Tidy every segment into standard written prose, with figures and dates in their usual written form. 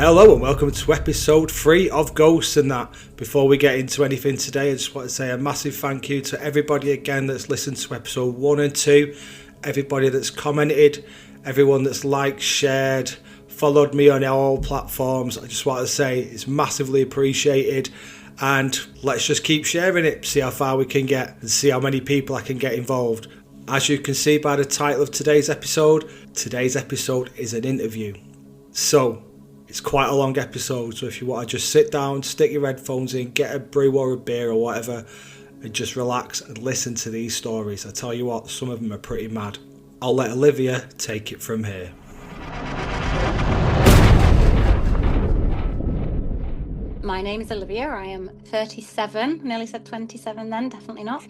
Hello and welcome to episode 3 of Ghosts and That. Before we get into anything today, I just want to say a massive thank you to everybody again that's listened to episode 1 and 2, everybody that's commented, everyone that's liked, shared, followed me on all platforms. I just want to say it's massively appreciated, and let's just keep sharing it, see how far we can get and see how many people I can get involved. As you can see by the title of today's episode is an interview. So it's quite a long episode, so if you want to just sit down, stick your headphones in, get a brew or a beer or whatever, and just relax and listen to these stories. I tell you what, some of them are pretty mad. I'll let Olivia take it from here. My name is Olivia. I am 37. Nearly said 27 then, definitely not.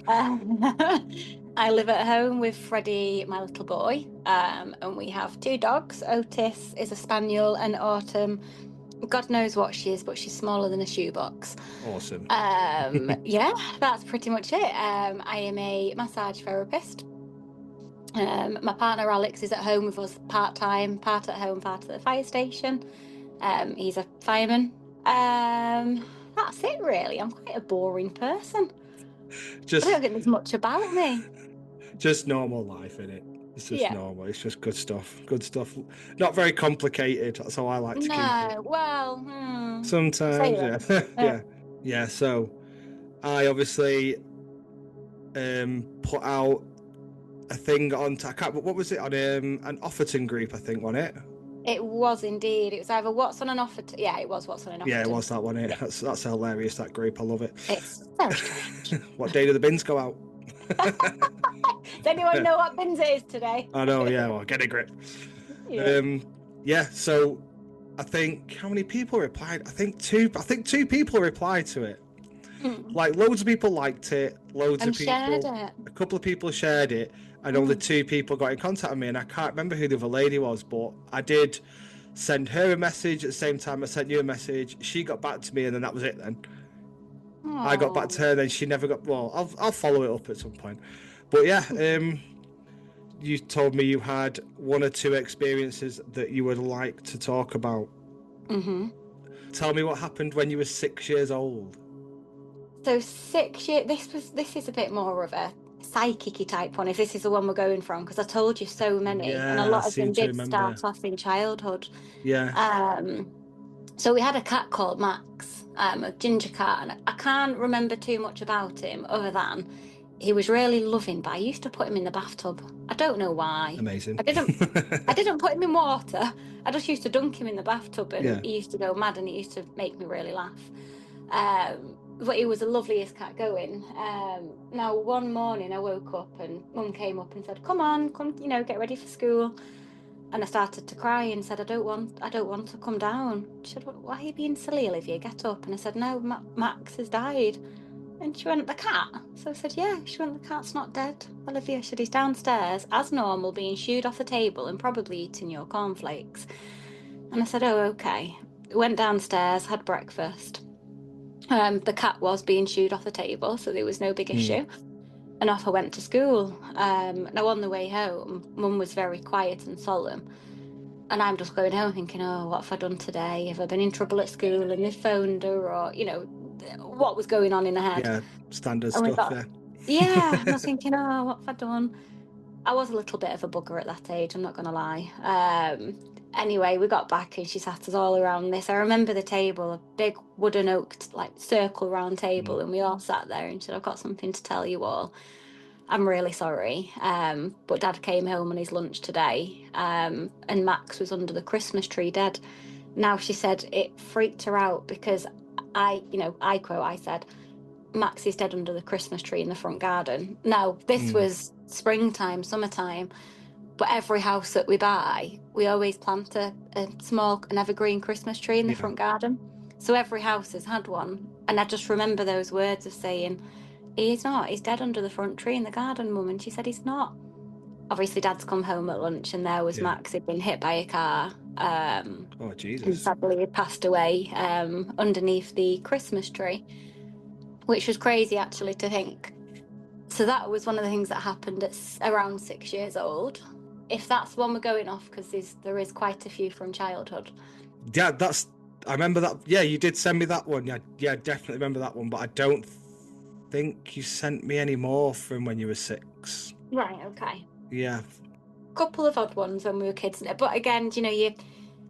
I live at home with Freddie, my little boy, and we have 2 dogs. Otis is a spaniel, and Autumn, God knows what she is, but she's smaller than a shoebox. Awesome. Yeah, that's pretty much it. I am a massage therapist. My partner Alex is at home with us part-time, part at home, part at the fire station. He's a fireman. That's it really. I'm quite a boring person. I don't think there's much about me. Just normal life, innit? It's just normal. It's just good stuff. Good stuff. Not very complicated. That's how I like to keep it. Well, sometimes, yeah. So I obviously put out a thing on. What was it on an Offerton group? I think, wasn't it? It was indeed. It was either What's on an Offerton. Yeah, it was What's on an Offerton. Yeah, it was that one. Yeah. That's hilarious. That group, I love it. It's very strange. What day do the bins go out? Does anyone know what bins it is today? I know. Yeah, well, get a grip. So I think how many people replied? I think two people replied to it. Like loads of people liked it. Shared it. A couple of people shared it, and only 2 people got in contact with me. And I can't remember who the other lady was, but I did send her a message at the same time I sent you a message. She got back to me, and then that was it. Then I got back to her. Then she never got. Well, I'll follow it up at some point. But yeah, you told me you had 1 or 2 experiences that you would like to talk about. Mm-hmm. Tell me what happened when you were 6 years old. So 6 years. This is a bit more of a psychic-y type one, if this is the one we're going from, because I told you so many, and a lot of them did start off in childhood. Yeah. So we had a cat called Max, a ginger cat, and I can't remember too much about him other than he was really loving, but I used to put him in the bathtub. I don't know why. Amazing. I didn't put him in water. I just used to dunk him in the bathtub, and he used to go mad, and it used to make me really laugh. But he was the loveliest cat going. Now one morning I woke up and Mum came up and said, come, get ready for school. And I started to cry and said, I don't want to come down. She said, why are you being silly, Olivia? Get up. And I said, no, Max has died. And she went, the cat? So I said, yeah. She went, the cat's not dead, Olivia. She said, he's downstairs as normal, being shooed off the table and probably eating your cornflakes. And I said, oh, okay. Went downstairs, had breakfast. The cat was being shooed off the table, so there was no big issue. And off I went to school. Now on the way home, Mum was very quiet and solemn. And I'm just going home thinking, oh, what have I done today? Have I been in trouble at school and they phoned her? Or, what was going on in her head? Yeah, standard stuff, Yeah, I was thinking, oh, what have I done? I was a little bit of a bugger at that age, I'm not going to lie. Anyway, we got back and she sat us all around this. I remember the table, a big wooden oak, circle round table, and we all sat there and she said, I've got something to tell you all. I'm really sorry. But Dad came home on his lunch today, and Max was under the Christmas tree dead. Now, she said it freaked her out because I said, Max is dead under the Christmas tree in the front garden. Now, this was springtime, summertime. But every house that we buy, we always plant an evergreen Christmas tree in the front garden. So every house has had one. And I just remember those words of saying, he's not, he's dead under the front tree in the garden, Mum. And she said, he's not. Obviously, Dad's come home at lunch and there was Max. He'd been hit by a car. Oh, Jesus. And sadly, he passed away underneath the Christmas tree, which was crazy, actually, to think. So that was one of the things that happened at around 6 years old. If that's one we're going off, because there is quite a few from childhood. Yeah, that's I remember that. Yeah, you did send me that one. Yeah, I definitely remember that one. But I don't think you sent me any more from when you were 6. Right, okay. Yeah. Couple of odd ones when we were kids. But again, you know,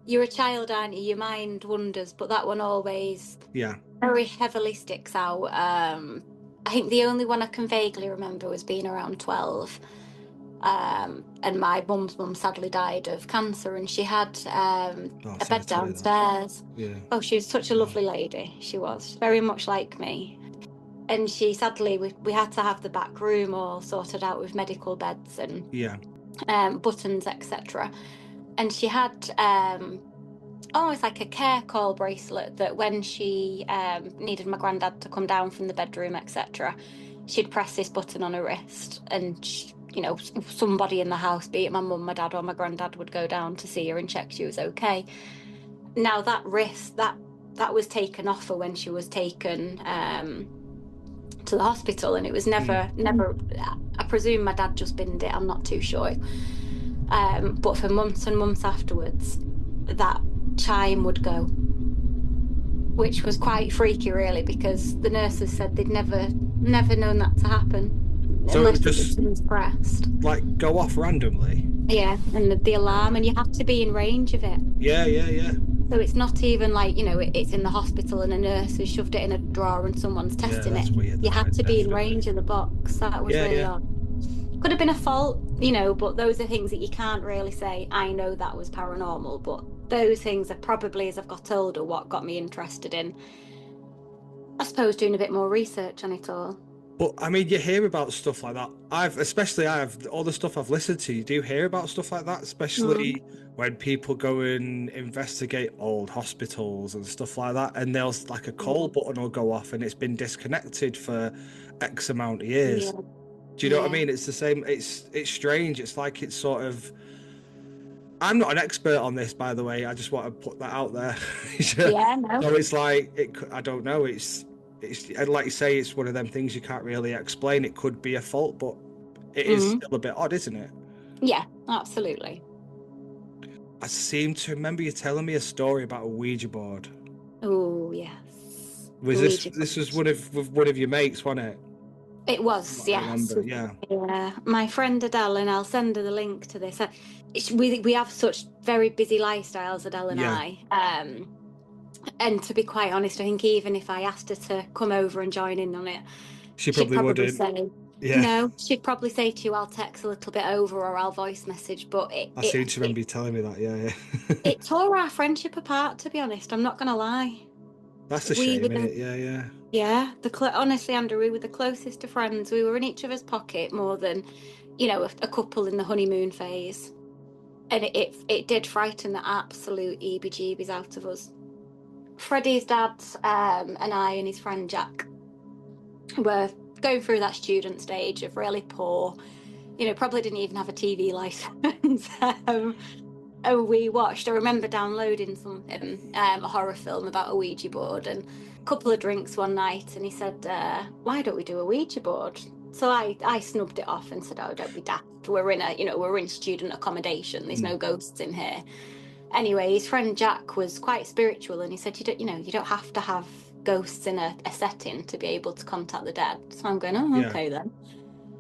you're a child, aren't you? Your mind wanders, but that one always very heavily sticks out. I think the only one I can vaguely remember was being around 12. And my mum's mum sadly died of cancer, and she had a bed downstairs. Yeah. Oh, she was such a lovely lady. She was very much like me. And she sadly, we had to have the back room all sorted out with medical beds and buttons, etc. And she had almost like a care call bracelet that when she needed my granddad to come down from the bedroom, etc., she'd press this button on her wrist, and you know, somebody in the house, be it my mum, my dad, or my granddad, would go down to see her and check she was okay. Now that wrist, that was taken off her when she was taken to the hospital, and it was never. I presume my dad just binned it. I'm not too sure. But for months and months afterwards, that chime would go, which was quite freaky, really, because the nurses said they'd never known that to happen. So unless it just was pressed, like go off randomly. Yeah, and the alarm, and you have to be in range of it. Yeah. So it's not even like, you know, it's in the hospital and a nurse has shoved it in a drawer and someone's testing it. Weird, you have to be in range of the box. That was really odd. Could have been a fault, you know, but those are things that you can't really say, I know that was paranormal. But those things are probably, as I've got older, what got me interested in, I suppose, doing a bit more research on it all. But I mean, you hear about stuff like that. I've all the stuff I've listened to. You do hear about stuff like that, especially when people go and investigate old hospitals and stuff like that. And there's like a call button will go off, and it's been disconnected for X amount of years. Yeah. Do you know what I mean? It's the same. It's strange. It's like it's sort of. I'm not an expert on this, by the way. I just want to put that out there. Yeah, no. So it's like I don't know. It's like you say, it's one of them things you can't really explain. It could be a fault, but it is still a bit odd, isn't it? Yeah, absolutely. I seem to remember you telling me a story about a Ouija board. Oh yes. Was this was one of your mates, wasn't it? It was, yes. Yeah. My friend Adele, and I'll send her the link to this. We have such very busy lifestyles, Adele and I. And to be quite honest, I think even if I asked her to come over and join in on it, she'd probably wouldn't. Say, no, she'd probably say to you, I'll text a little bit over or I'll voice message. But I seem to remember you telling me that, yeah. It tore our friendship apart, to be honest. I'm not going to lie. That's a shame, isn't it? Yeah. Yeah, honestly, Andrew, we were the closest of friends. We were in each other's pocket more than, you know, a couple in the honeymoon phase. And it did frighten the absolute EBGBs out of us. Freddie's dad and I and his friend Jack were going through that student stage of really poor, you know, probably didn't even have a TV license. And we watched, I remember downloading something, a horror film about a Ouija board, and a couple of drinks one night, and he said, why don't we do a Ouija board? So I snubbed it off and said, oh, don't be daft. We're in student accommodation. There's no ghosts in here. Anyway, his friend Jack was quite spiritual, and he said, you don't have to have ghosts in a setting to be able to contact the dead. So I'm going, okay then.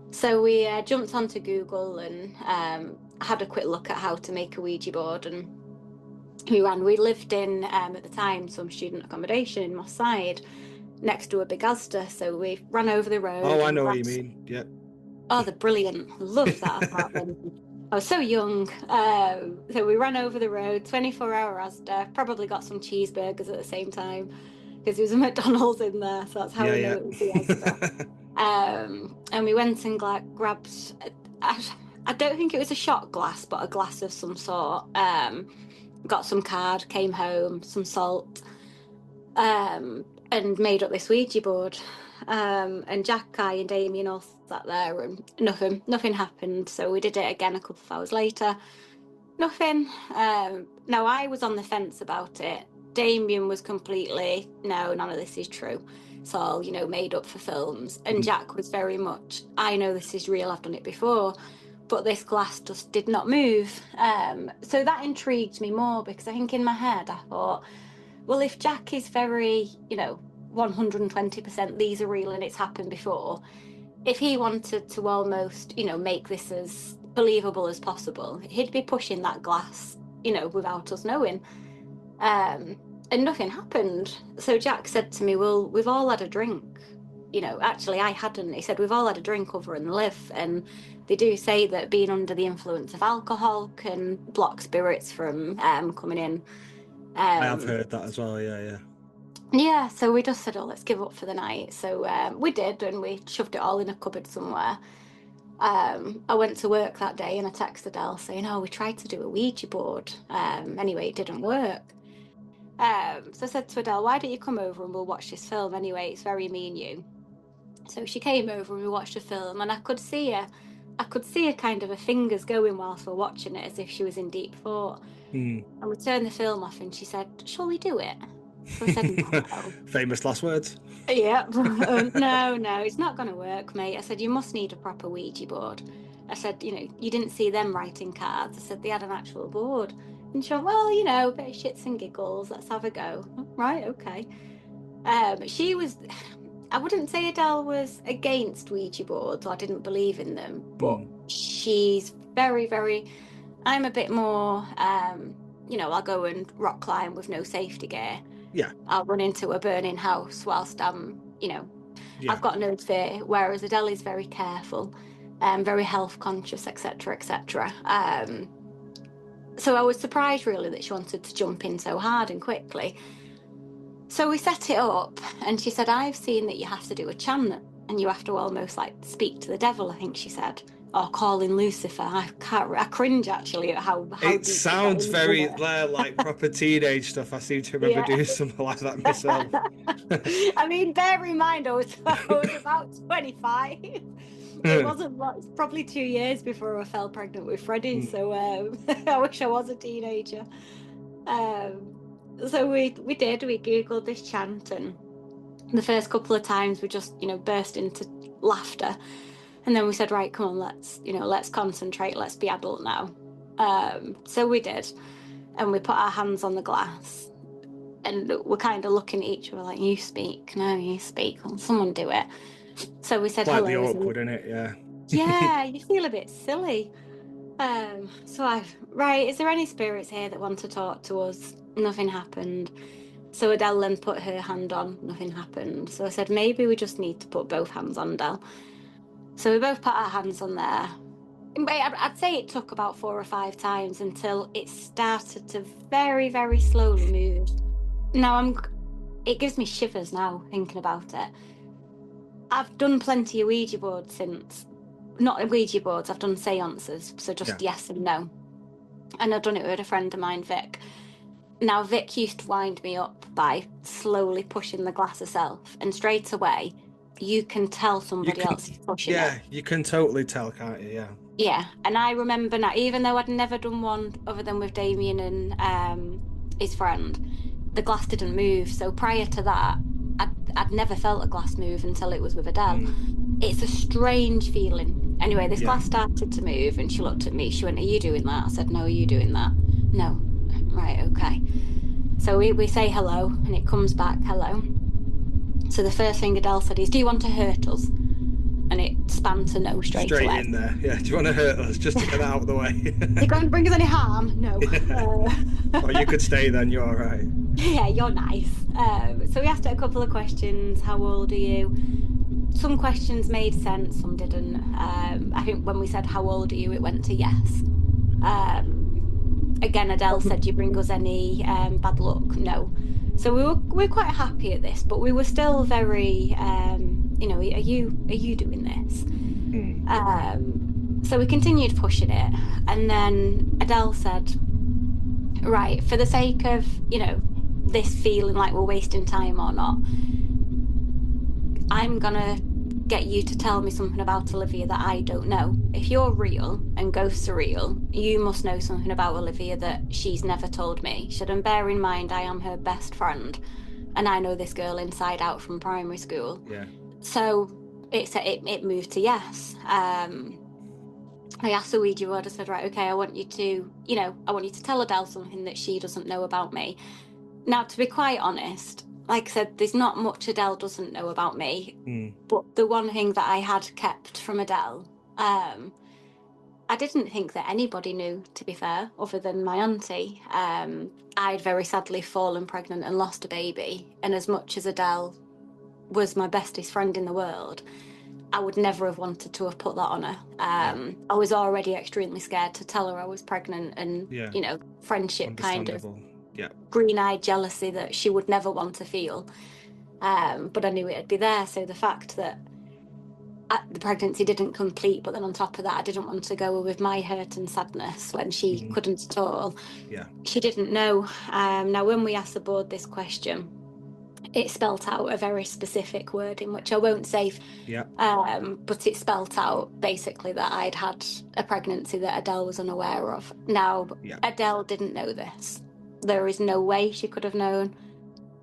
So we jumped onto Google and had a quick look at how to make a Ouija board, and we lived in at the time some student accommodation in Moss Side next to a big Asda, so we ran over the road. Oh, I know what you mean. Yeah. Oh, they're brilliant. Love that apartment. I was so young. So we ran over the road, 24-hour Asda, probably got some cheeseburgers at the same time because there was a McDonald's in there, so that's how we know it was the Asda. And we went and grabbed, I don't think it was a shot glass, but a glass of some sort. Got some card, came home, some salt, and made up this Ouija board. And Jack, I and Damien all sat there, and nothing happened. So we did it again a couple of hours later. Nothing. Now I was on the fence about it. Damien was completely, no, none of this is true. It's all, made up for films. And Jack was very much, I know this is real, I've done it before. But this glass just did not move. So that intrigued me more because I think in my head I thought, well, if Jack is very, 120% these are real and it's happened before, if he wanted to almost, make this as believable as possible, he'd be pushing that glass, without us knowing. And nothing happened. So Jack said to me, well, we've all had a drink. Actually, I hadn't. He said, we've all had a drink over in the lift. And they do say that being under the influence of alcohol can block spirits from coming in. I have heard that as well, yeah. Yeah, so we just said, oh, let's give up for the night. So we did, and we shoved it all in a cupboard somewhere. I went to work that day and I texted Adele saying, oh, we tried to do a Ouija board. Anyway, it didn't work. So I said to Adele, why don't you come over and we'll watch this film anyway? It's very me and you. So she came over and we watched a film, and I could see her kind of her fingers going whilst we're watching it, as if she was in deep thought. And we turned the film off and she said, shall we do it? So I said, no. Famous last words. Yeah. No, it's not going to work, mate. I said, you must need a proper Ouija board. I said, you didn't see them writing cards. I said, they had an actual board. And she went, well, a bit of shits and giggles. Let's have a go. Right, okay. She was... I wouldn't say Adele was against Ouija boards. I didn't believe in them. But she's very, very... I'm a bit more... I'll go and rock climb with no safety gear. Yeah. I'll run into a burning house whilst I'm, I've got no fear. Whereas Adele is very careful, very health conscious, etc., etc. So I was surprised really that she wanted to jump in so hard and quickly. So we set it up, and she said, I've seen that you have to do a chant, and you have to almost like speak to the devil, I think she said. Or calling Lucifer. I cringe actually at how it sounds very like proper teenage stuff. I seem to remember doing something like that myself. I mean, bear in mind I was about 25. It wasn't probably 2 years before I fell pregnant with Freddie, so I wish I was a teenager. So we googled this chant, and the first couple of times we just burst into laughter. And then we said, right, come on, let's concentrate. Let's be adult now. So we did. And we put our hands on the glass. And we're kind of looking at each other like, you speak. No, you speak. Someone do it. So we said, slightly hello. Awkward, isn't it? Yeah. Yeah, you feel a bit silly. Is there any spirits here that want to talk to us? Nothing happened. So Adele then put her hand on. Nothing happened. So I said, maybe we just need to put both hands on Adele. So we both put our hands on there. I'd say it took about 4 or 5 times until it started to very, very slowly move. Now it gives me shivers now thinking about it. I've done plenty of Ouija boards since. Not Ouija boards, I've done seances, so just yes and no. And I've done it with a friend of mine, Vic. Now, Vic used to wind me up by slowly pushing the glass herself, and straight away, you can tell somebody else is pushing it. Yeah, you can totally tell, can't you? Yeah. Yeah, and I remember now, even though I'd never done one other than with Damien and his friend, the glass didn't move. So prior to that, I'd never felt a glass move until it was with Adele. It's a strange feeling. Anyway, this glass started to move, and she looked at me. She went, are you doing that? I said, no, are you doing that? No. Right, okay. So we say hello, and it comes back, hello. So the first thing Adele said is, do you want to hurt us? And it spanned to no straight away. Straight in there, yeah. Do you want to hurt us? Just to get that out of the way. You going to bring us any harm? No. Well, you could stay then, you're all right. Yeah, you're nice. So we asked her a couple of questions. How old are you? Some questions made sense, some didn't. I think when we said, how old are you, it went to yes. Again, Adele said, do you bring us any bad luck? No. So we were quite happy at this, but we were still very, are you doing this? So we continued pushing it, and then Adele said, right, for the sake of, this feeling like we're wasting time or not, I'm gonna get you to tell me something about Olivia that I don't know. If you're real and ghosts are real, you must know something about Olivia that she's never told me. And bear in mind, I am her best friend, and I know this girl inside out from primary school. Yeah. So it moved to yes. I asked the Ouija board, I said, right, okay, I want you to tell Adele something that she doesn't know about me. Now, to be quite honest, like I said, there's not much Adele doesn't know about me. But the one thing that I had kept from Adele, I didn't think that anybody knew, to be fair, other than my auntie. I'd very sadly fallen pregnant and lost a baby. And as much as Adele was my bestest friend in the world, I would never have wanted to have put that on her. I was already extremely scared to tell her I was pregnant, and, you know, friendship kind of green-eyed jealousy that she would never want to feel. But I knew it'd be there. So the fact that the pregnancy didn't complete, but then on top of that, I didn't want to go with my hurt and sadness when she couldn't at all. She didn't know. Now, when we asked the board this question, it spelt out a very specific wording, which I won't say, but it spelt out basically that I'd had a pregnancy that Adele was unaware of. Now, Adele didn't know this. There is no way she could have known.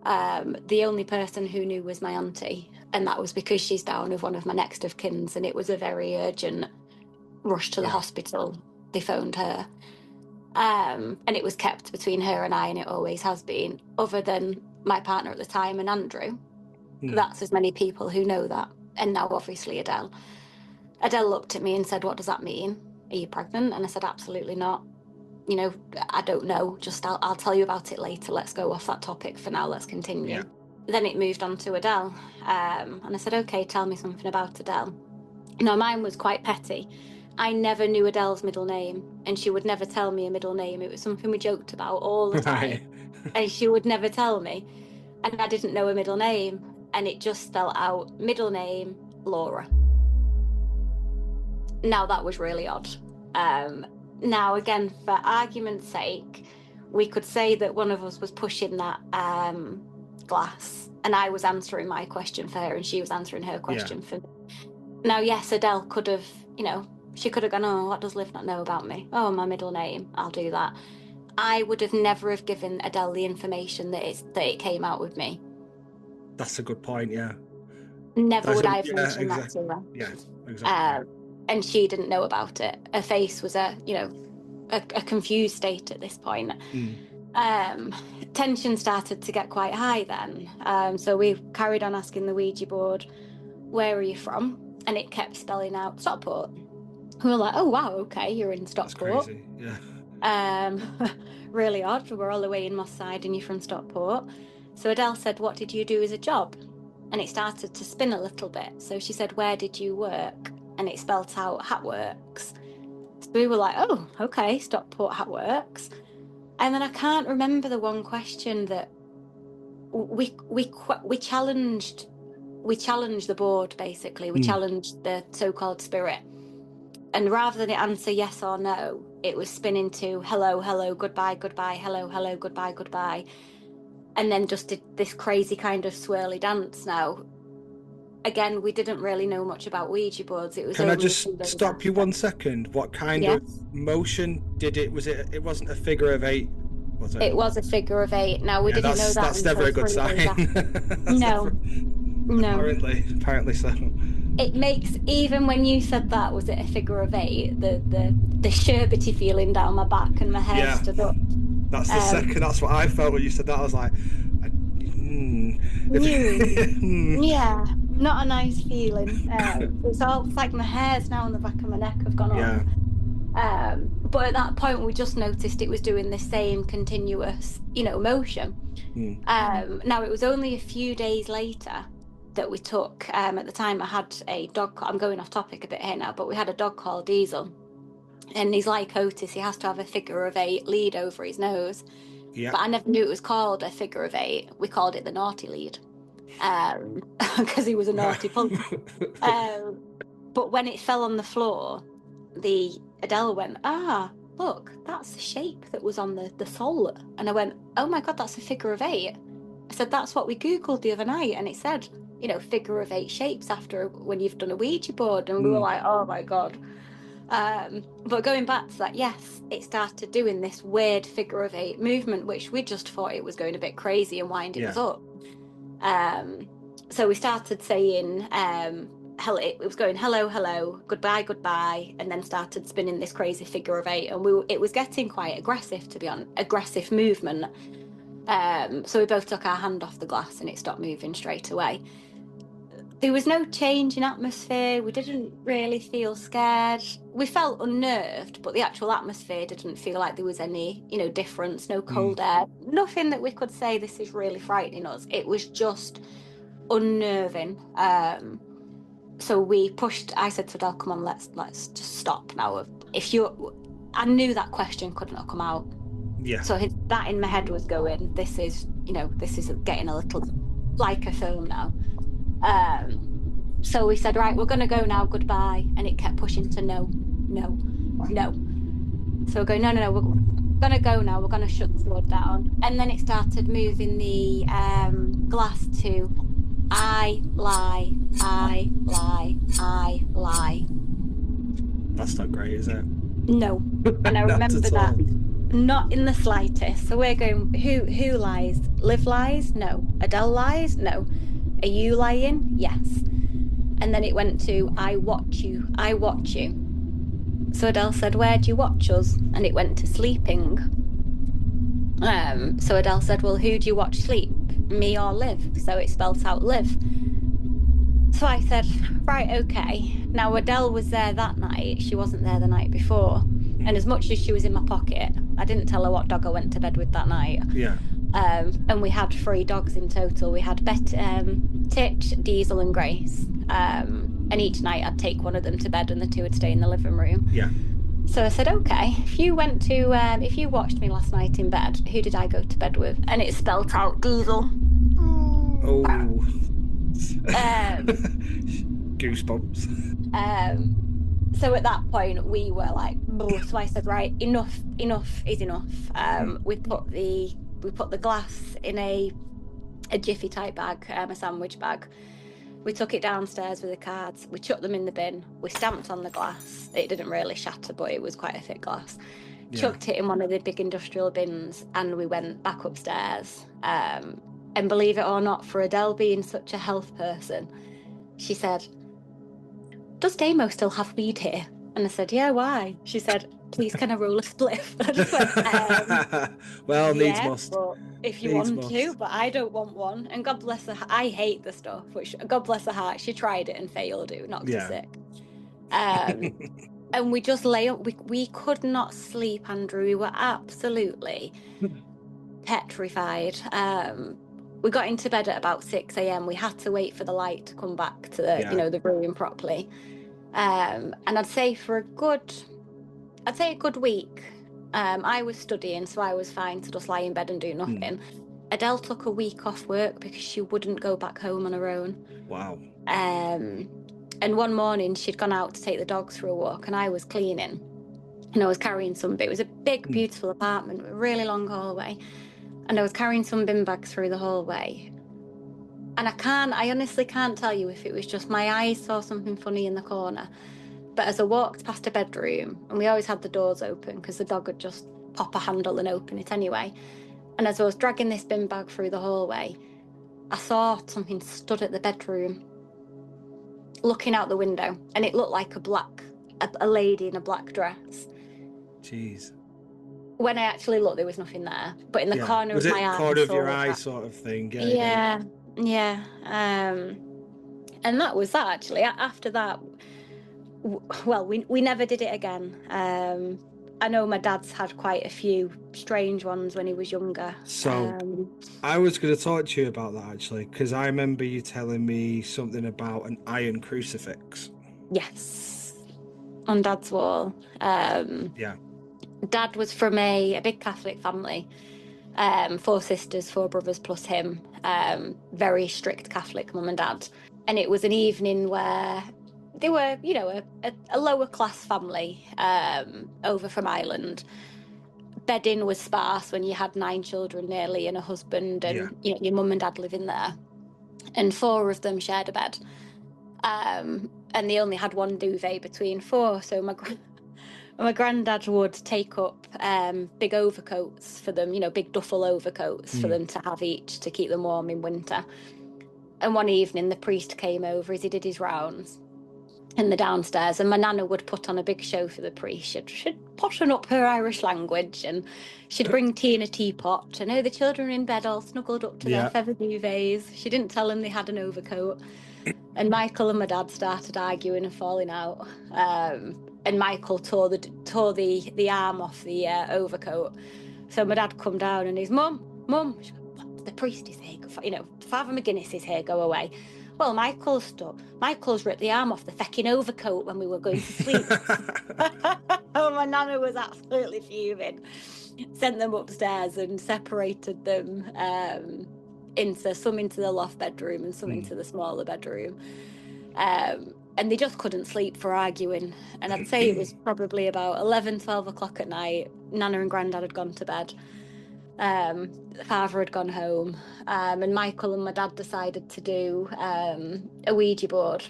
The only person who knew was my auntie, and that was because she's down with one of my next of kins, and it was a very urgent rush to the hospital. They phoned her, and it was kept between her and I, and it always has been, other than my partner at the time and Andrew. That's as many people who know that. And now obviously Adele looked at me and said, "What does that mean? Are you pregnant?" And I said, "Absolutely not. You know, I don't know. Just I'll tell you about it later. Let's go off that topic for now. Let's continue." Then it moved on to Adele. And I said, "Okay, tell me something about Adele." Now, mine was quite petty. I never knew Adele's middle name, and she would never tell me a middle name. It was something we joked about all the time. And she would never tell me. And I didn't know her middle name. And it just spelled out middle name, Laura. Now, that was really odd. Now, again, for argument's sake, we could say that one of us was pushing that glass, and I was answering my question for her, and she was answering her question for me. Now, yes, Adele could have, you know, she could have gone, "Oh, what does Liv not know about me? Oh, my middle name, I'll do that." I would have never have given Adele the information that it came out with me. That's a good point, Never would I have mentioned that to her. Yeah, exactly. And she didn't know about it. Her face was a confused state at this point. Tension started to get quite high then. So we carried on asking the Ouija board, "Where are you from?" And it kept spelling out Stockport. We were like, "Oh, wow, okay, you're in Stockport." That's crazy, really odd. We're all the way in Moss Side and you're from Stockport. So Adele said, "What did you do as a job?" And it started to spin a little bit. So she said, "Where did you work?" And it spelt out Hatworks. So we were like, "Oh, okay, Stockport Hatworks." And then I can't remember the one question that we challenged. We challenged the board, basically. We challenged the so-called spirit. And rather than it answer yes or no, it was spinning to hello, hello, goodbye, goodbye, hello, hello, goodbye, goodbye. And then just did this crazy kind of swirly dance. Now, again, we didn't really know much about Ouija boards. It was. Can I just stop you 1 second? What kind of motion did it? Was it? It wasn't a figure of 8, was it? It was a figure of 8. Now, we didn't know that. That's never a good sign. No. Apparently so. It makes, even when you said that, was it a figure of 8? The sherbety feeling down my back and my hair stood up. That's the second. That's what I felt when you said that. I was like, yeah, not a nice feeling. It's like my hairs now on the back of my neck have gone on. But at that point, we just noticed it was doing the same continuous, motion. Now, it was only a few days later that we took. At the time, I had a dog. I'm going off topic a bit here now, but we had a dog called Diesel. And he's like Otis, he has to have a figure of 8 lead over his nose. But I never knew it was called a figure of 8. We called it the naughty lead. Because he was a naughty punk. But when it fell on the floor, Adele went, look, that's the shape that was on the sole. And I went, oh my God, that's a figure of 8. I said, that's what we Googled the other night. And it said, figure of 8 shapes after when you've done a Ouija board. And we were like, oh my God. But going back to that, yes, it started doing this weird figure of 8 movement, which we just thought it was going a bit crazy and winding us up. So we started saying, hello, it was going hello, hello, goodbye, goodbye, and then started spinning this crazy figure of 8. And it was getting quite aggressive, to be honest, aggressive movement. So we both took our hand off the glass and it stopped moving straight away. There was no change in atmosphere. We didn't really feel scared. We felt unnerved, but the actual atmosphere didn't feel like there was any, difference, no cold air, nothing that we could say this is really frightening us. It was just unnerving. So I said to Adele, come on, let's just stop now. I knew that question couldn't have come out. Yeah. So that in my head was going, this is getting a little like a film now. So we said, right, we're going to go now, goodbye. And it kept pushing to no. So we're going, no, we're going to go now. We're going to shut the door down. And then it started moving the glass to, I lie, I lie, I lie. That's not great, is it? No. And I remember that. Not in the slightest. So we're going, who lies? Liv lies? No. Adele lies? No. Are you lying? Yes. And then it went to, I watch you, I watch you. So Adele said, where do you watch us? And it went to sleeping. So Adele said, well, who do you watch sleep? Me or Liv? So it spelt out Liv. So I said, right, okay. Now Adele was there that night. She wasn't there the night before. And as much as she was in my pocket, I didn't tell her what dog I went to bed with that night. Yeah. And we had 3 dogs in total. We had Titch, Diesel and Grace. And each night I'd take one of them to bed and the 2 would stay in the living room. Yeah. So I said, okay, if you watched me last night in bed, who did I go to bed with? And it spelled out Diesel. Oh. Goosebumps. So at that point we were like, so I said, right, enough is enough. We put the glass in a jiffy type bag, a sandwich bag. We took it downstairs with the cards. We chucked them in the bin. We stamped on the glass. It didn't really shatter, but it was quite a thick glass. Yeah. Chucked it in one of the big industrial bins, and we went back upstairs. And believe it or not, for Adele being such a health person, she said, does Damo still have weed here? And I said, yeah, why? She said, please can I roll a spliff? And I just went, well, needs must. But if you want to, but I don't want one. And God bless her, I hate the stuff, which God bless her heart, she tried it and failed. It knocked her sick. And we just lay up. We could not sleep, Andrew. We were absolutely petrified. We got into bed at about 6 a.m. We had to wait for the light to come back to the, the room properly. And I'd say a good week. I was studying, so I was fine to just lie in bed and do nothing. Adele took a week off work because she wouldn't go back home on her own. Wow. And one morning she'd gone out to take the dogs for a walk, and I was cleaning, and I was carrying some. It was a big, beautiful apartment with a really long hallway, and I was carrying some bin bags through the hallway. And I honestly can't tell you if it was just my eyes saw something funny in the corner. But as I walked past a bedroom, and we always had the doors open because the dog would just pop a handle and open it anyway. And as I was dragging this bin bag through the hallway, I saw something stood at the bedroom, looking out the window, and it looked like a lady in a black dress. Jeez. When I actually looked, there was nothing there. But in the corner of my eye, corner of your eye, sort of thing. Yeah. And that was that, actually. After that, well, we never did it again. I know my dad's had quite a few strange ones when he was younger. So I was going to talk to you about that, actually, because I remember you telling me something about an iron crucifix. Yes, on Dad's wall. Yeah. Dad was from a big Catholic family. 4 sisters, 4 brothers plus him. Very strict Catholic mum and dad. And it was an evening where they were, a lower class family over from Ireland. Bedding was sparse when you had 9 children nearly and a husband and your mum and dad living there. And 4 of them shared a bed. And they only had 1 duvet between 4. So my granddad would take up big overcoats for them, big duffel overcoats for them to have each to keep them warm in winter. And one evening the priest came over as he did his rounds in the downstairs, and my nana would put on a big show for the priest. She'd pottering up her Irish language, and she'd bring tea in a teapot. And the children were in bed all snuggled up to their feather duvets. She didn't tell them they had an overcoat. And Michael and my dad started arguing and falling out. And Michael tore the arm off the overcoat. So my dad come down and he's, Mum, she goes, what? The priest is here. Father McGuinness is here. Go away. Well, Michael's ripped the arm off the fecking overcoat when we were going to sleep. Oh, my nana was absolutely fuming. Sent them upstairs and separated them into the loft bedroom and some into the smaller bedroom. And they just couldn't sleep for arguing. And I'd say it was probably about 11, 12 o'clock at night. Nana and Grandad had gone to bed. Father had gone home. And Michael and my dad decided to do a Ouija board.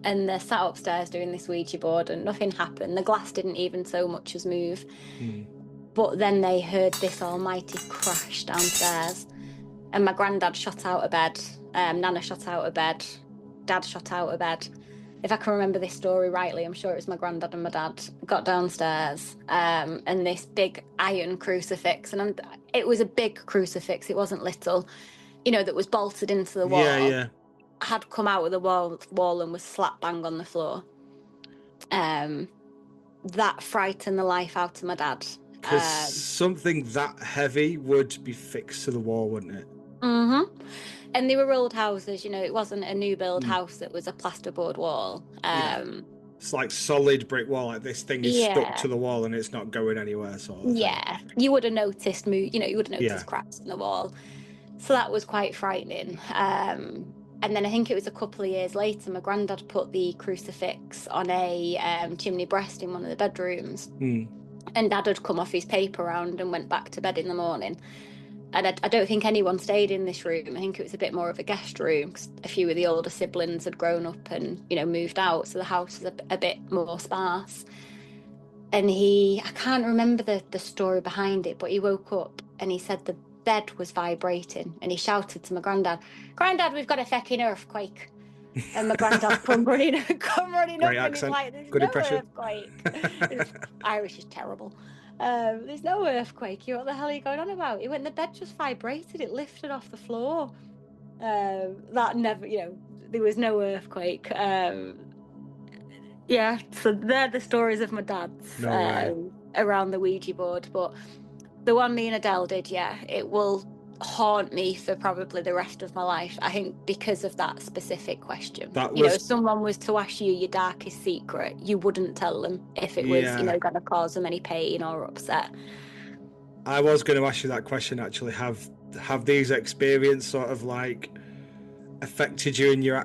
And they sat upstairs doing this Ouija board and nothing happened. The glass didn't even so much as move. But then they heard this almighty crash downstairs. And my Grandad shot out of bed. Nana shot out of bed. Dad shot out of bed. If I can remember this story rightly, I'm sure it was my Grandad and my dad got downstairs, and this big iron crucifix, and it was a big crucifix, it wasn't little, that was bolted into the wall, had come out of the wall and was slap bang on the floor. That frightened the life out of my dad. Because something that heavy would be fixed to the wall, wouldn't it? Mm-hmm. And they were old houses, it wasn't a new build house that was a plasterboard wall. It's like solid brick wall, like this thing is stuck to the wall and it's not going anywhere, sort of thing. You would have noticed cracks in the wall. So that was quite frightening. And then I think it was a couple of years later, my Grandad put the crucifix on a chimney breast in one of the bedrooms. And Dad had come off his paper round and went back to bed in the morning. And I don't think anyone stayed in this room. I think it was a bit more of a guest room because a few of the older siblings had grown up and, moved out. So the house was a bit more sparse. And I can't remember the story behind it, but he woke up and he said the bed was vibrating. And he shouted to my Grandad, Grandad, we've got a fecking earthquake. And my Grandad come running up Great and accent. he's like, there's Good no impression. earthquake. Irish is terrible. There's no earthquake. What the hell are you going on about? He went, the bed just vibrated. It lifted off the floor. That never, there was no earthquake. So they're the stories of my dad's around the Ouija board. But the one me and Adele did, it will haunt me for probably the rest of my life, I think, because of that specific question. If someone was to ask you your darkest secret, you wouldn't tell them if it was going to cause them any pain or upset. I was going to ask you that question, actually. Have these experiences sort of like affected you in your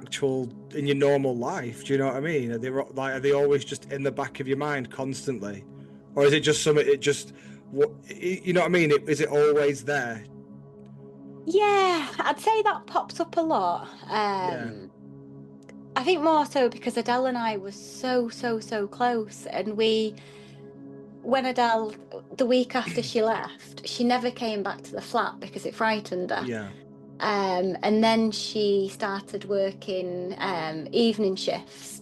normal life? Do you know what I mean? Are they always just in the back of your mind constantly, or is it just something? You know what I mean? Is it always there? Yeah, I'd say that pops up a lot. I think more so because Adele and I were so close, and when Adele, the week after she left, she never came back to the flat because it frightened her. Yeah. And then she started working evening shifts,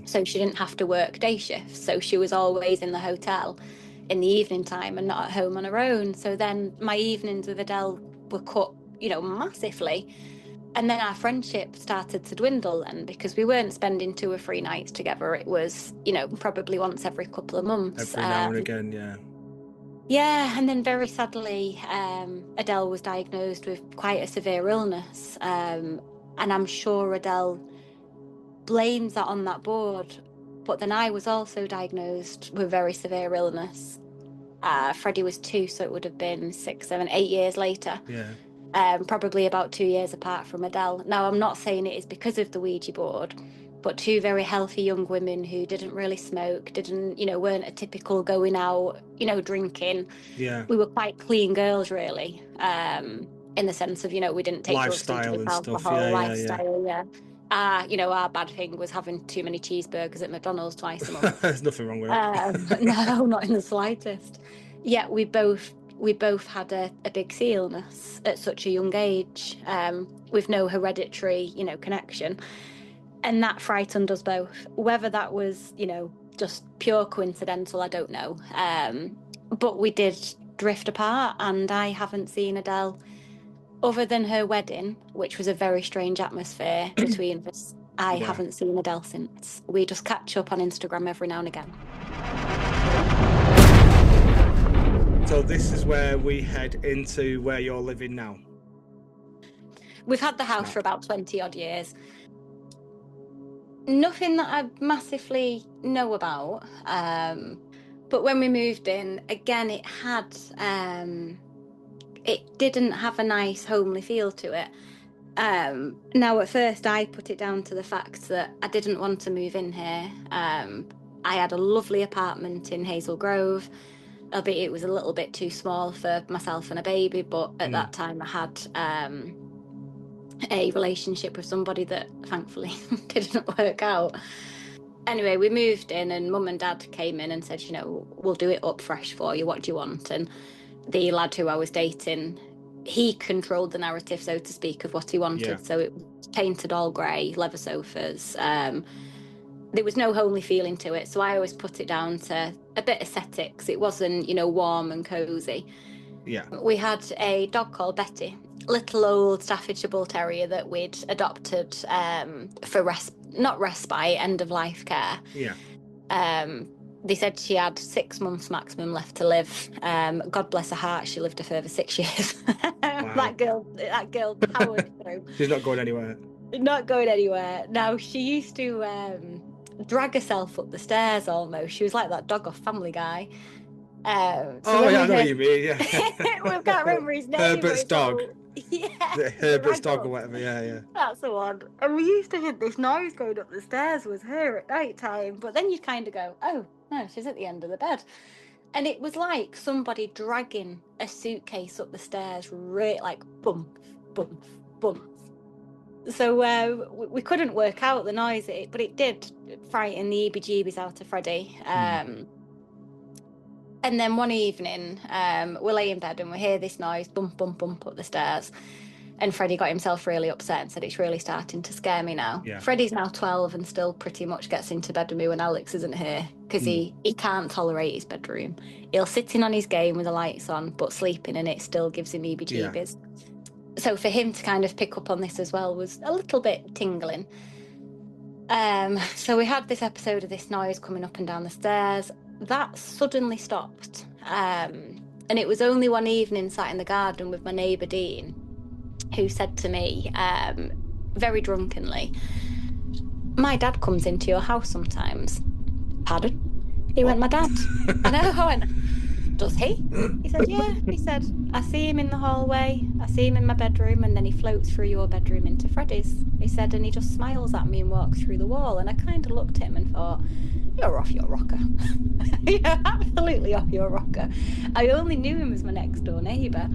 so she didn't have to work day shifts. So she was always in the hotel in the evening time and not at home on her own. So then my evenings with Adele were cut, massively. And then our friendship started to dwindle then, because we weren't spending 2 or 3 nights together. It was, probably once every couple of months. Every now and again, yeah. Yeah, and then very sadly, Adele was diagnosed with quite a severe illness. And I'm sure Adele blames that on that board. But then I was also diagnosed with very severe illness. Freddie was 2, so it would have been 6, 7, 8 years later. Yeah. Probably about 2 years apart from Adele. Now, I'm not saying it is because of the Ouija board, but 2 very healthy young women who didn't really smoke, weren't a typical going out, drinking. Yeah. We were quite clean girls, really, in the sense of, we didn't take lifestyle and alcohol, stuff. Yeah, lifestyle, yeah. Our bad thing was having too many cheeseburgers at McDonald's twice a month. There's nothing wrong with it. No, not in the slightest. Yeah, we both had a big sea illness at such a young age, with no hereditary, connection. And that frightened us both. Whether that was, just pure coincidental, I don't know. But we did drift apart, and I haven't seen Adele other than her wedding, which was a very strange atmosphere between us. I haven't seen Adele since. We just catch up on Instagram every now and again. So this is where we head into where you're living now. We've had the house for about 20 odd years. Nothing that I massively know about. But when we moved in, again, it didn't have a nice homely feel to it. Now, at first, I put it down to the fact that I didn't want to move in here. I had a lovely apartment in Hazel Grove, albeit it was a little bit too small for myself and a baby, but at that time I had a relationship with somebody that thankfully didn't work out. Anyway, we moved in, and Mum and Dad came in and said, you know, we'll do it up fresh for you. What do you want? And the lad who I was dating, he controlled the narrative, so to speak, of what he wanted. Yeah. So it was painted all grey, leather sofas. There was no homely feeling to it, so I always put it down to a bit aesthetics. It wasn't, you know, warm and cosy. Yeah. We had a dog called Betty, little old Staffordshire Bull Terrier that we'd adopted for not respite, end of life care. Yeah. They said she had 6 months maximum left to live. God bless her heart, she lived a further 6 years. Wow. that girl powered through. She's not going anywhere. Not going anywhere. Now, she used to drag herself up the stairs almost. She was like that dog off Family Guy. I know what you mean, yeah. We can't remember his name. Herbert's dog. Yeah. Herbert's dog or whatever, yeah. That's the one. And we used to think this noise going up the stairs was her at night time, but then you'd kind of go, oh, no, she's at the end of the bed. And it was like somebody dragging a suitcase up the stairs, like bump, bump, bump. So we couldn't work out the noise, but it did frighten the EBGBs out of Freddie. And then one evening, we lay in bed and we hear this noise, bump, bump, bump up the stairs. And Freddie got himself really upset and said, it's really starting to scare me now. Yeah. Freddie's now 12 and still pretty much gets into bed with me when Alex isn't here, because he can't tolerate his bedroom. He'll sit in on his game with the lights on, but sleeping in it still gives him EBGBs. Yeah. So for him to kind of pick up on this as well was a little bit tingling. So we had this episode of this noise coming up and down the stairs. That suddenly stopped. And it was only one evening sat in the garden with my neighbour Dean, who said to me, very drunkenly, my dad comes into your house sometimes. Pardon? He went, my dad. I know. I went, does he? He said, yeah. He said, I see him in the hallway, I see him in my bedroom, and then he floats through your bedroom into Freddie's. He said, and he just smiles at me and walks through the wall. And I kind of looked at him and thought, you're off your rocker. You're absolutely off your rocker. I only knew him as my next door neighbour.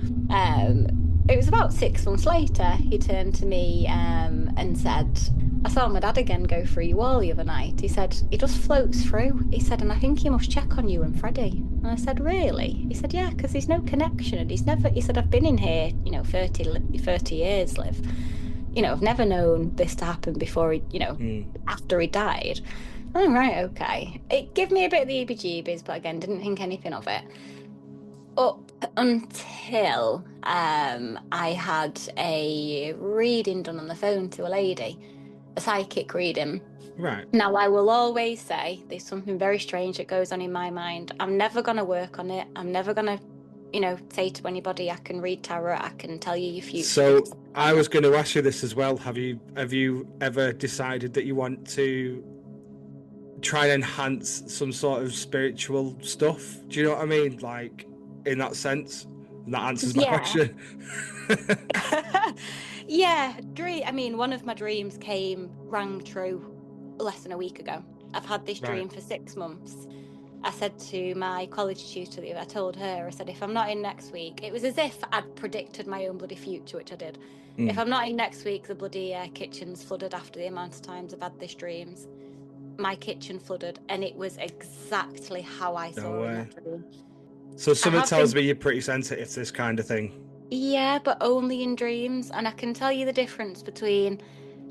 It was about 6 months later, he turned to me and said, I saw my dad again go through your wall the other night. He said, he just floats through. He said, and I think he must check on you and Freddie. And I said, really? He said, yeah, because there's no connection. And he said, I've been in here, 30 years, Liv. I've never known this to happen before he, after he died. Oh, right, okay. It gave me a bit of the EBGBs, but again, didn't think anything of it. Up until I had a reading done on the phone to a lady, a psychic reading. Right. Now, I will always say there's something very strange that goes on in my mind. I'm never going to work on it. I'm never going to, say to anybody, I can read tarot, I can tell you your future. So I was going to ask you this as well. Have you ever decided that you want to try and enhance some sort of spiritual stuff? Do you know what I mean? Like, in that sense? And that answers my question. Yeah, one of my dreams rang true less than a week ago. I've had this dream for 6 months. I said to my college tutor, I told her, I said, if I'm not in next week, it was as if I'd predicted my own bloody future, which I did. If I'm not in next week, the bloody kitchen's flooded after the amount of times I've had these dreams. My kitchen flooded, and it was exactly how I saw it in that dream. So someone tells me you're pretty sensitive to this kind of thing. Yeah, but only in dreams. And I can tell you the difference between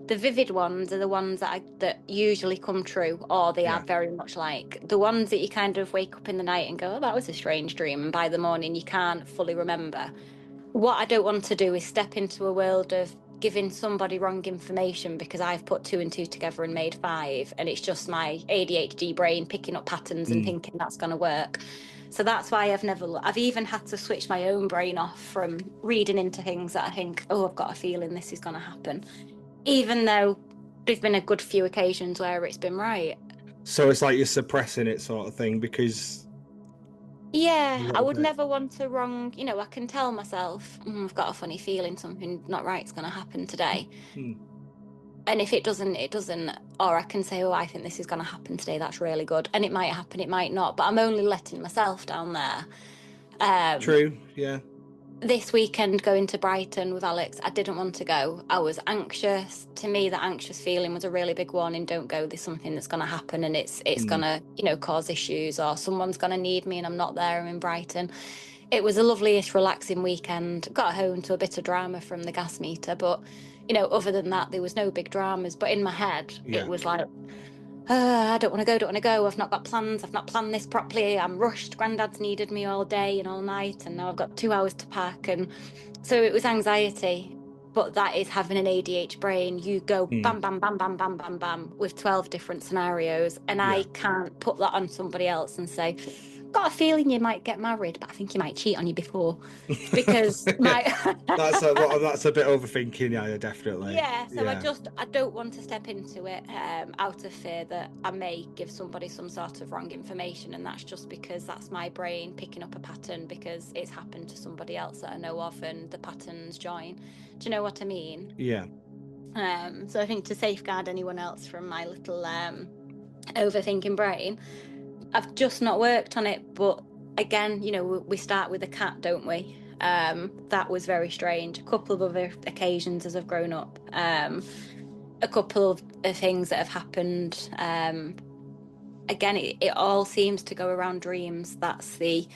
the vivid ones are the ones that usually come true, or they are very much like the ones that you kind of wake up in the night and go, oh, that was a strange dream, and by the morning you can't fully remember. What I don't want to do is step into a world of giving somebody wrong information because I've put 2 and 2 together and made 5, and it's just my ADHD brain picking up patterns and thinking that's going to work. So that's why I've even had to switch my own brain off from reading into things that I think, oh, I've got a feeling this is going to happen, even though there's been a good few occasions where it's been right. So it's like you're suppressing it sort of thing because... Yeah, I would never want to wrong, I can tell myself, I've got a funny feeling something not right's going to happen today. And if it doesn't, it doesn't. Or I can say, oh, I think this is going to happen today. That's really good. And it might happen, it might not. But I'm only letting myself down there. True, yeah. This weekend going to Brighton with Alex, I didn't want to go. I was anxious. To me, that anxious feeling was a really big warning. Don't go. There's something that's going to happen and it's going to, cause issues, or someone's going to need me and I'm not there. I'm in Brighton. It was the loveliest, relaxing weekend. Got home to a bit of drama from the gas meter, but other than that, there was no big dramas. But in my head, it was like, I don't want to go. I've not got plans. I've not planned this properly. I'm rushed. Granddad's needed me all day and all night, and now I've got 2 hours to pack. And so it was anxiety. But that is having an ADHD brain. You go bam, bam, bam, bam, bam, bam, bam with 12 different scenarios. And I can't put that on somebody else and say, got a feeling you might get married, but I think he might cheat on you before, because that's a bit overthinking. Yeah, definitely. So I don't want to step into it out of fear that I may give somebody some sort of wrong information, and that's just because that's my brain picking up a pattern because it's happened to somebody else that I know of and the patterns join. Do you know what I mean? Yeah. So I think to safeguard anyone else from my little overthinking brain, I've just not worked on it. But again, we start with a cat, don't we? That was very strange. A couple of other occasions as I've grown up. A couple of things that have happened. Again, it all seems to go around dreams. That's the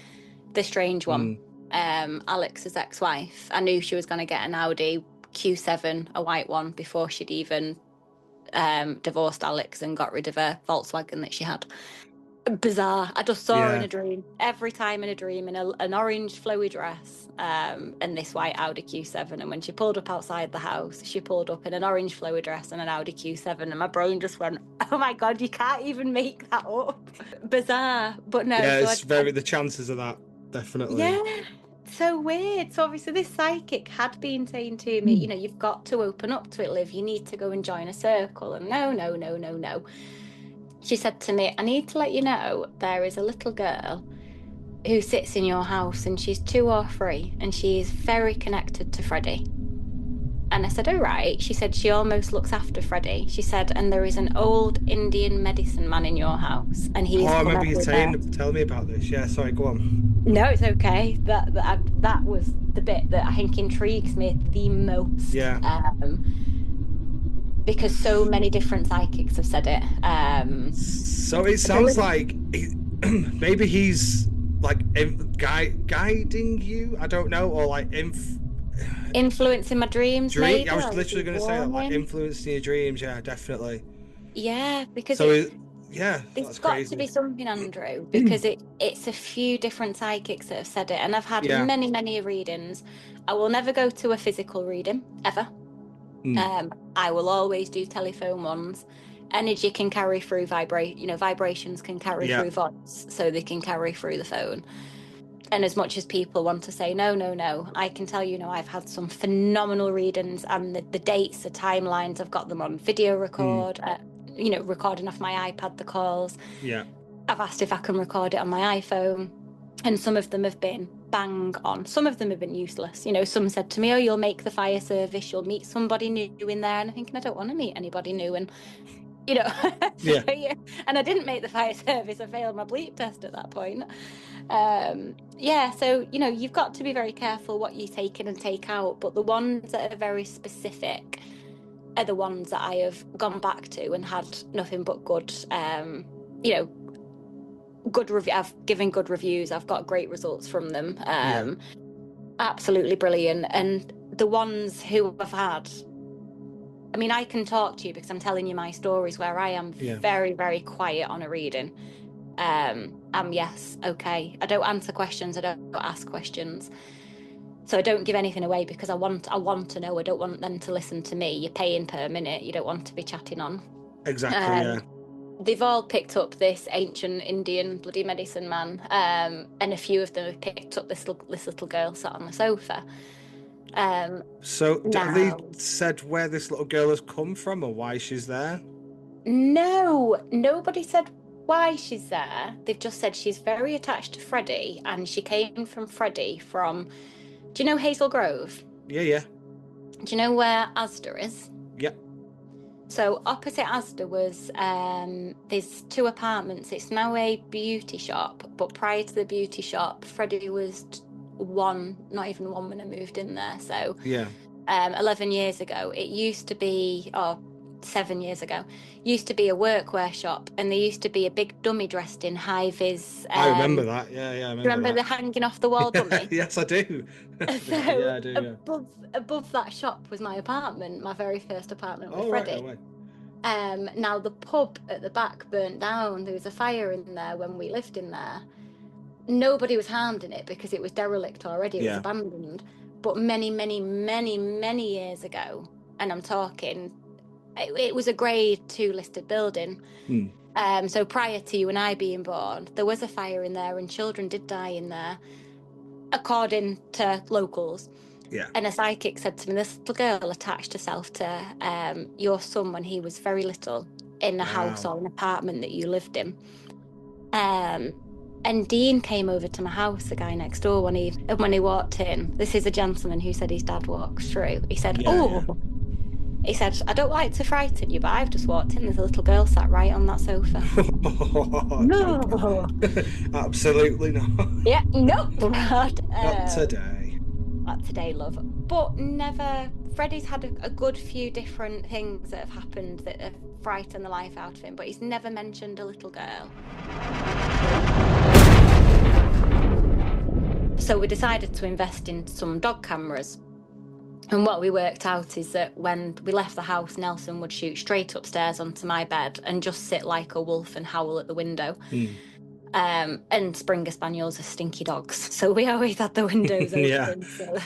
strange one. Alex's ex-wife, I knew she was going to get an Audi Q7, a white one, before she'd even divorced Alex and got rid of her Volkswagen that she had. Bizarre. I just saw her in a dream, every time in a dream, in an orange flowy dress and this white Audi Q7. And when she pulled up outside the house, she pulled up in an orange flowy dress and an Audi Q7, and my brain just went, oh my god, you can't even make that up. Bizarre. But no, it's the chances of that, definitely. So weird. So obviously this psychic had been saying to me, you've got to open up to it, Liv. You need to go and join a circle. And no. She said to me, I need to let you know there is a little girl who sits in your house, and she's 2 or 3, and she's very connected to Freddie. And I said, oh, right. She said she almost looks after Freddie. She said, and there is an old Indian medicine man in your house, and he's I remember you tell me about this. Yeah, sorry, go on. No, it's okay. That was the bit that I think intrigues me the most. Yeah. Because so many different psychics have said it. So it sounds like maybe he's like guiding you. I don't know, or like influencing my dreams. Maybe, I was literally going to say that, like influencing your dreams. Yeah, definitely. Yeah, because it's got crazy. to be something, Andrew, because it's a few different psychics that have said it, and I've had many readings. I will never go to a physical reading ever. I will always do telephone ones. Energy can carry through vibrations can carry through voice, so they can carry through the phone. And as much as people want to say no, I can tell you, I've had some phenomenal readings, and the dates, the timelines, I've got them on video record, recording off my iPad the calls. Yeah. I've asked if I can record it on my iPhone, and some of them have been bang on. Some of them have been useless. Some said to me, oh, you'll make the fire service, you'll meet somebody new in there. And I'm thinking, I don't want to meet anybody new. And, and I didn't make the fire service. I failed my bleep test at that point. So, you've got to be very careful what you take in and take out. But the ones that are very specific are the ones that I have gone back to and had nothing but good, good review. I've given good reviews. I've got great results from them. Absolutely brilliant. And the ones who I've had I mean, I can talk to you because I'm telling you my stories where I am very, very quiet on a reading. Yes, okay. I don't answer questions. I don't ask questions. So I don't give anything away because I want to know. I don't want them to listen to me. You're paying per minute. You don't want to be chatting on. Exactly, They've all picked up this ancient Indian bloody medicine man, and a few of them have picked up this little girl sat on the sofa. So have they said where this little girl has come from or why she's there? No, nobody said why she's there. They've just said she's very attached to Freddie, and she came from Freddie from... Do you know Hazel Grove? Yeah. Do you know where Asda is? Yeah. So opposite Asda was, there's 2 apartments. It's now a beauty shop, but prior to the beauty shop, Freddie was not even one when I moved in there. So 11 years ago, it used to be, 7 years ago, used to be a workwear shop, and there used to be a big dummy dressed in high-vis. I remember that. Yeah, I remember the hanging off the wall dummy? Yes, I do. So yeah, I do. Above that shop was my apartment, my very first apartment with Freddie. Right. Now the pub at the back burnt down. There was a fire in there when we lived in there. Nobody was harmed in it because it was derelict already. It was abandoned. But many, many, many, many years ago, and I'm talking, it was a grade 2 listed building. So prior to you and I being born, there was a fire in there and children did die in there, according to locals. Yeah. And a psychic said to me, this little girl attached herself to your son when he was very little in a house or an apartment that you lived in. And Dean came over to my house, the guy next door, when he walked in. This is a gentleman who said his dad walks through. He said, He said, I don't like to frighten you, but I've just walked in. There's a little girl sat right on that sofa. No. Absolutely not. Yeah, no. Not today. Not today, love. But never... Freddie's had a good few different things that have happened that have frightened the life out of him, but he's never mentioned a little girl. So we decided to invest in some dog cameras. And what we worked out is that when we left the house, Nelson would shoot straight upstairs onto my bed and just sit like a wolf and howl at the window. And Springer Spaniels are stinky dogs, so we always had the windows open. So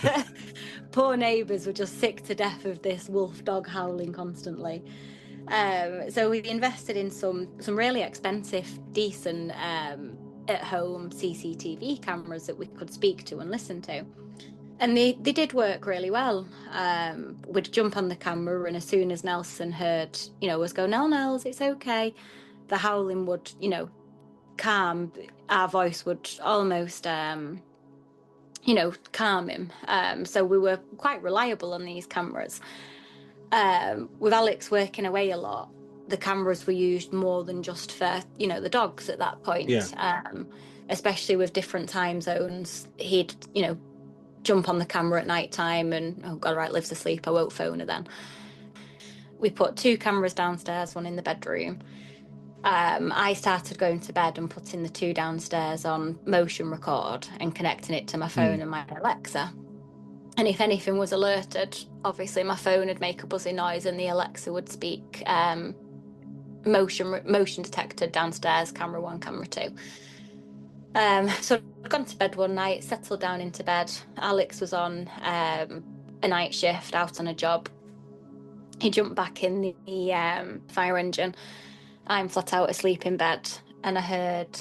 poor neighbours were just sick to death of this wolf dog howling constantly. So we invested in some really expensive, decent at-home CCTV cameras that we could speak to and listen to. And they did work really well. We'd jump on the camera, and as soon as Nelson heard, us go, Nels, it's okay, the howling would, calm. Our voice would almost, calm him. So we were quite reliable on these cameras. With Alex working away a lot, the cameras were used more than just for, the dogs at that point. Especially with different time zones. He'd, jump on the camera at night time and, oh God, right, Liv's asleep, I won't phone her then. We put 2 cameras downstairs, one in the bedroom. I started going to bed and putting the 2 downstairs on motion record and connecting it to my phone and my Alexa. And if anything was alerted, obviously my phone would make a buzzing noise and the Alexa would speak motion detected downstairs, camera 1, camera 2. So I'd gone to bed one night, settled down into bed. Alex was on a night shift out on a job. He jumped back in the fire engine. I'm flat out asleep in bed, and I heard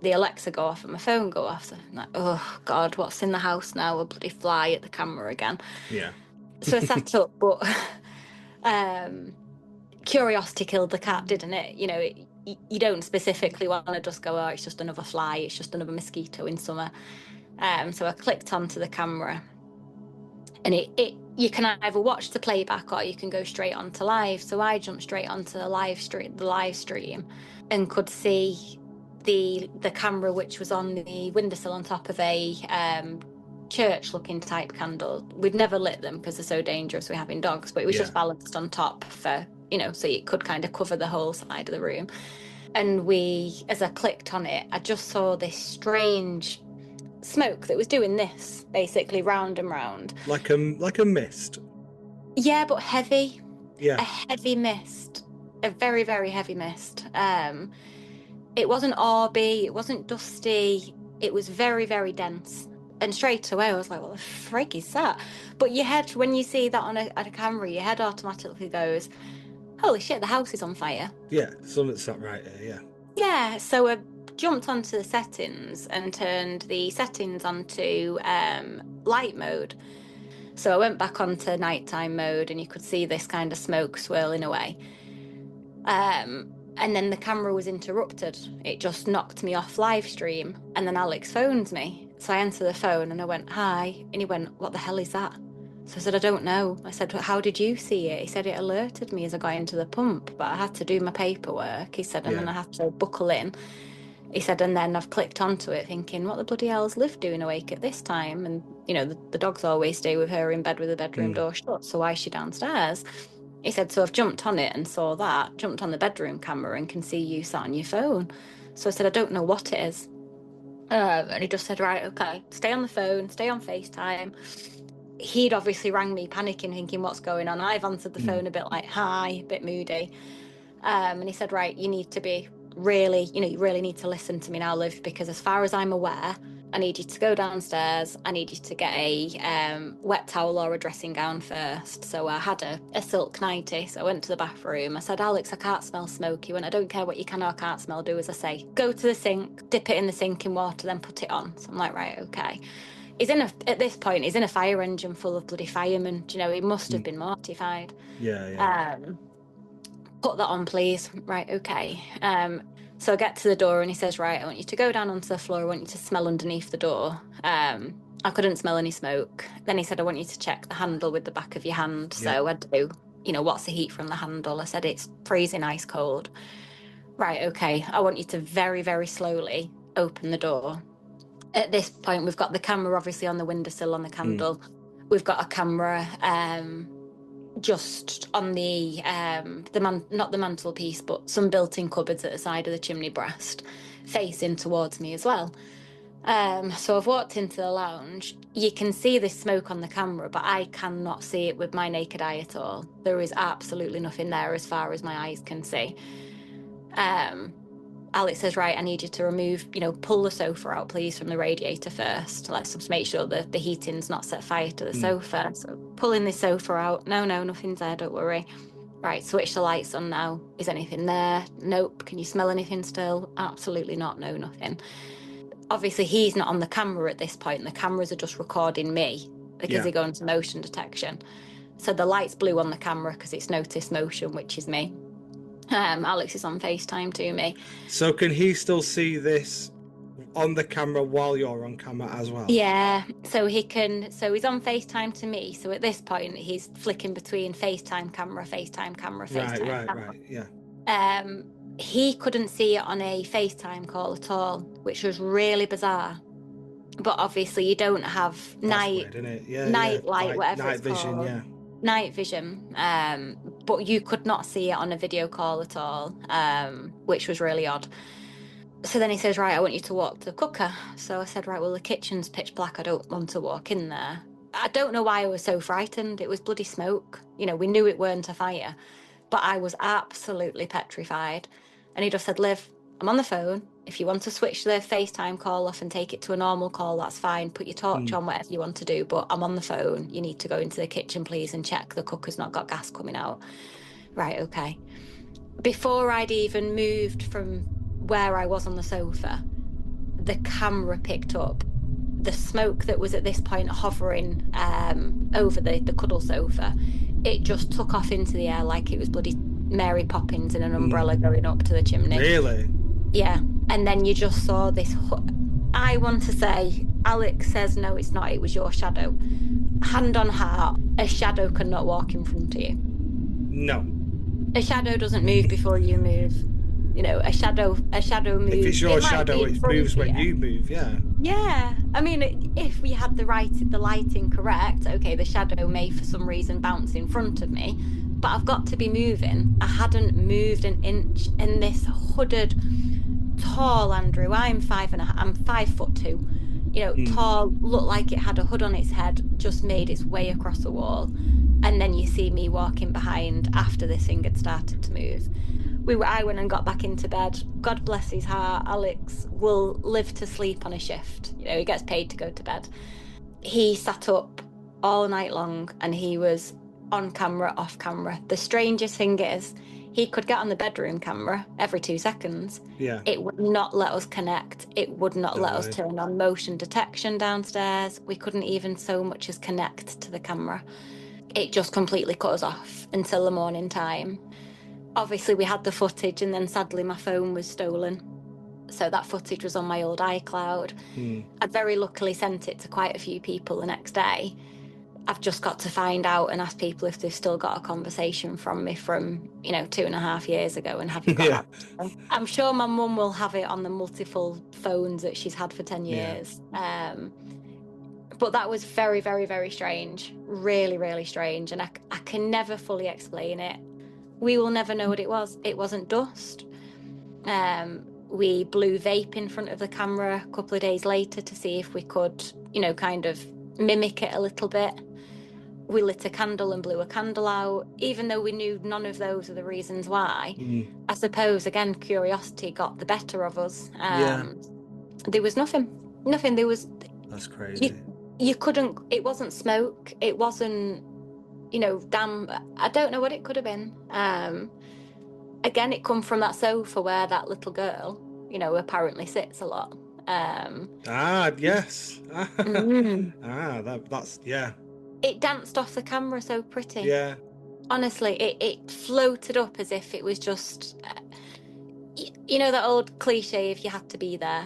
the Alexa go off and my phone go off. So I'm like, oh God, what's in the house now? A bloody fly at the camera again. Yeah. So I sat up, but curiosity killed the cat, didn't it? You don't specifically want to just go, oh, it's just another fly, it's just another mosquito in summer. So I clicked onto the camera, and you can either watch the playback or you can go straight onto live. So I jumped straight onto the live stream, and could see the camera, which was on the windowsill on top of a church-looking type candle. We'd never lit them because they're so dangerous. We're having dogs, but it was just balanced on top for, so it could kind of cover the whole side of the room. And as I clicked on it, I just saw this strange smoke that was doing this, basically round and round. Like a mist? Yeah, but heavy. Yeah. A heavy mist. A very, very heavy mist. It wasn't orby, it wasn't dusty, it was very, very dense. And straight away I was like, what the frig is that? But your head, when you see that on a camera, your head automatically goes, holy shit, the house is on fire. Yeah, something's not right here, yeah. Yeah, so I jumped onto the settings and turned the settings onto light mode. So I went back onto nighttime mode and you could see this kind of smoke swirling away. And then the camera was interrupted. It just knocked me off live stream. And then Alex phoned me. So I answered the phone and I went, hi. And he went, what the hell is that? So I said, I don't know. I said, how did you see it? He said, it alerted me as I got into the pump, but I had to do my paperwork. He said, and then I had to buckle in. He said, and then I've clicked onto it thinking, what the bloody hell's Liv doing awake at this time? And, you know, the dogs always stay with her in bed with the bedroom door shut. So why is she downstairs? He said, so I've jumped on it and saw that, jumped on the bedroom camera and can see you sat on your phone. So I said, I don't know what it is. And he just said, right, okay, stay on the phone, stay on FaceTime. He'd obviously rang me panicking, thinking, what's going on? I've answered the phone a bit like, hi, a bit moody. And he said, right, you need to be really, you really need to listen to me now, Liv, because as far as I'm aware, I need you to go downstairs. I need you to get a wet towel or a dressing gown first. So I had a silk nightie. So I went to the bathroom. I said, Alex, I can't smell smoke. He went, I don't care what you can or can't smell. Do as I say. Go to the sink, dip it in the sink in water, then put it on. So I'm like, right, okay. At this point, he's in a fire engine full of bloody firemen. Do you know, he must have been mortified. Yeah. Put that on, please. Right, okay. So I get to the door and he says, right, I want you to go down onto the floor. I want you to smell underneath the door. I couldn't smell any smoke. Then he said, I want you to check the handle with the back of your hand. So I do, what's the heat from the handle? I said, it's freezing ice cold. Right, okay. I want you to very, very slowly open the door. At this point, we've got the camera obviously on the windowsill on the candle. We've got a camera just on the not the mantelpiece, but some built-in cupboards at the side of the chimney breast, facing towards me as well. So I've walked into the lounge. You can see this smoke on the camera, but I cannot see it with my naked eye at all. There is absolutely nothing there as far as my eyes can see. Alex says, right, I need you to remove, pull the sofa out, please, from the radiator first. Let's just make sure that the heating's not set fire to the sofa. So pulling the sofa out. No, nothing's there, don't worry. Right, switch the lights on now. Is anything there? Nope. Can you smell anything still? Absolutely not. No, nothing. Obviously, he's not on the camera at this point. The cameras are just recording me because they go into motion detection. So the light's blue on the camera because it's noticed motion, which is me. Alex is on FaceTime to me. So can he still see this on the camera while you're on camera as well? Yeah, so he's on FaceTime to me. So at this point, he's flicking between FaceTime camera, FaceTime camera, FaceTime camera. Right, yeah. He couldn't see it on a FaceTime call at all, which was really bizarre. But obviously, you don't have night light, whatever night it's vision, called. Night vision, but you could not see it on a video call at all, which was really odd. So then he says, right, I want you to walk to the cooker. So I said, right, well, the kitchen's pitch black. I don't want to walk in there. I don't know why I was so frightened. It was bloody smoke. We knew it weren't a fire, but I was absolutely petrified. And he just said, Liv, I'm on the phone. If you want to switch the FaceTime call off and take it to a normal call, that's fine. Put your torch on, whatever you want to do. But I'm on the phone. You need to go into the kitchen, please, and check the cooker's not got gas coming out. Right, okay. Before I'd even moved from where I was on the sofa, the camera picked up the smoke that was at this point hovering over the cuddle sofa. It just took off into the air like it was bloody Mary Poppins in an umbrella going up to the chimney. Really? Yeah. And then you just saw this. I want to say, Alex says, no, it's not. It was your shadow. Hand on heart, a shadow cannot walk in front of you. No. A shadow doesn't move before you move. A shadow moves. If it's your shadow, it moves when you move, yeah. Yeah. I mean, if we had the lighting correct, okay, the shadow may for some reason bounce in front of me, but I've got to be moving. I hadn't moved an inch in this hooded, tall Andrew. I'm 5'2". tall, looked like it had a hood on its head, just made its way across the wall. And then you see me walking behind after this thing had started to move. I went and got back into bed. God bless his heart, Alex will live to sleep on a shift. He gets paid to go to bed. He sat up all night long and he was on camera, off camera. The strangest thing is, he could get on the bedroom camera every 2 seconds. Yeah. It would not let us connect. It would not let us turn on motion detection downstairs. We couldn't even so much as connect to the camera. It just completely cut us off until the morning time. Obviously, we had the footage, and then sadly my phone was stolen. So that footage was on my old iCloud. I very luckily sent it to quite a few people the next day. I've just got to find out and ask people if they've still got a conversation from me from, 2.5 years ago, and have you got that? I'm sure my mum will have it on the multiple phones that she's had for 10 years. But that was very, very, very strange. Really, really strange. And I can never fully explain it. We will never know what it was. It wasn't dust. We blew vape in front of the camera a couple of days later to see if we could, kind of mimic it a little bit. We lit a candle and blew a candle out, even though we knew none of those are the reasons why. I suppose, again, curiosity got the better of us. There was nothing. There was... That's crazy. You couldn't... It wasn't smoke. It wasn't, damn... I don't know what it could have been. Again, it come from that sofa where that little girl, apparently sits a lot. Yes. That's, yeah. It danced off the camera so pretty. Yeah. Honestly, it floated up as if it was just, that old cliche, if you had to be there.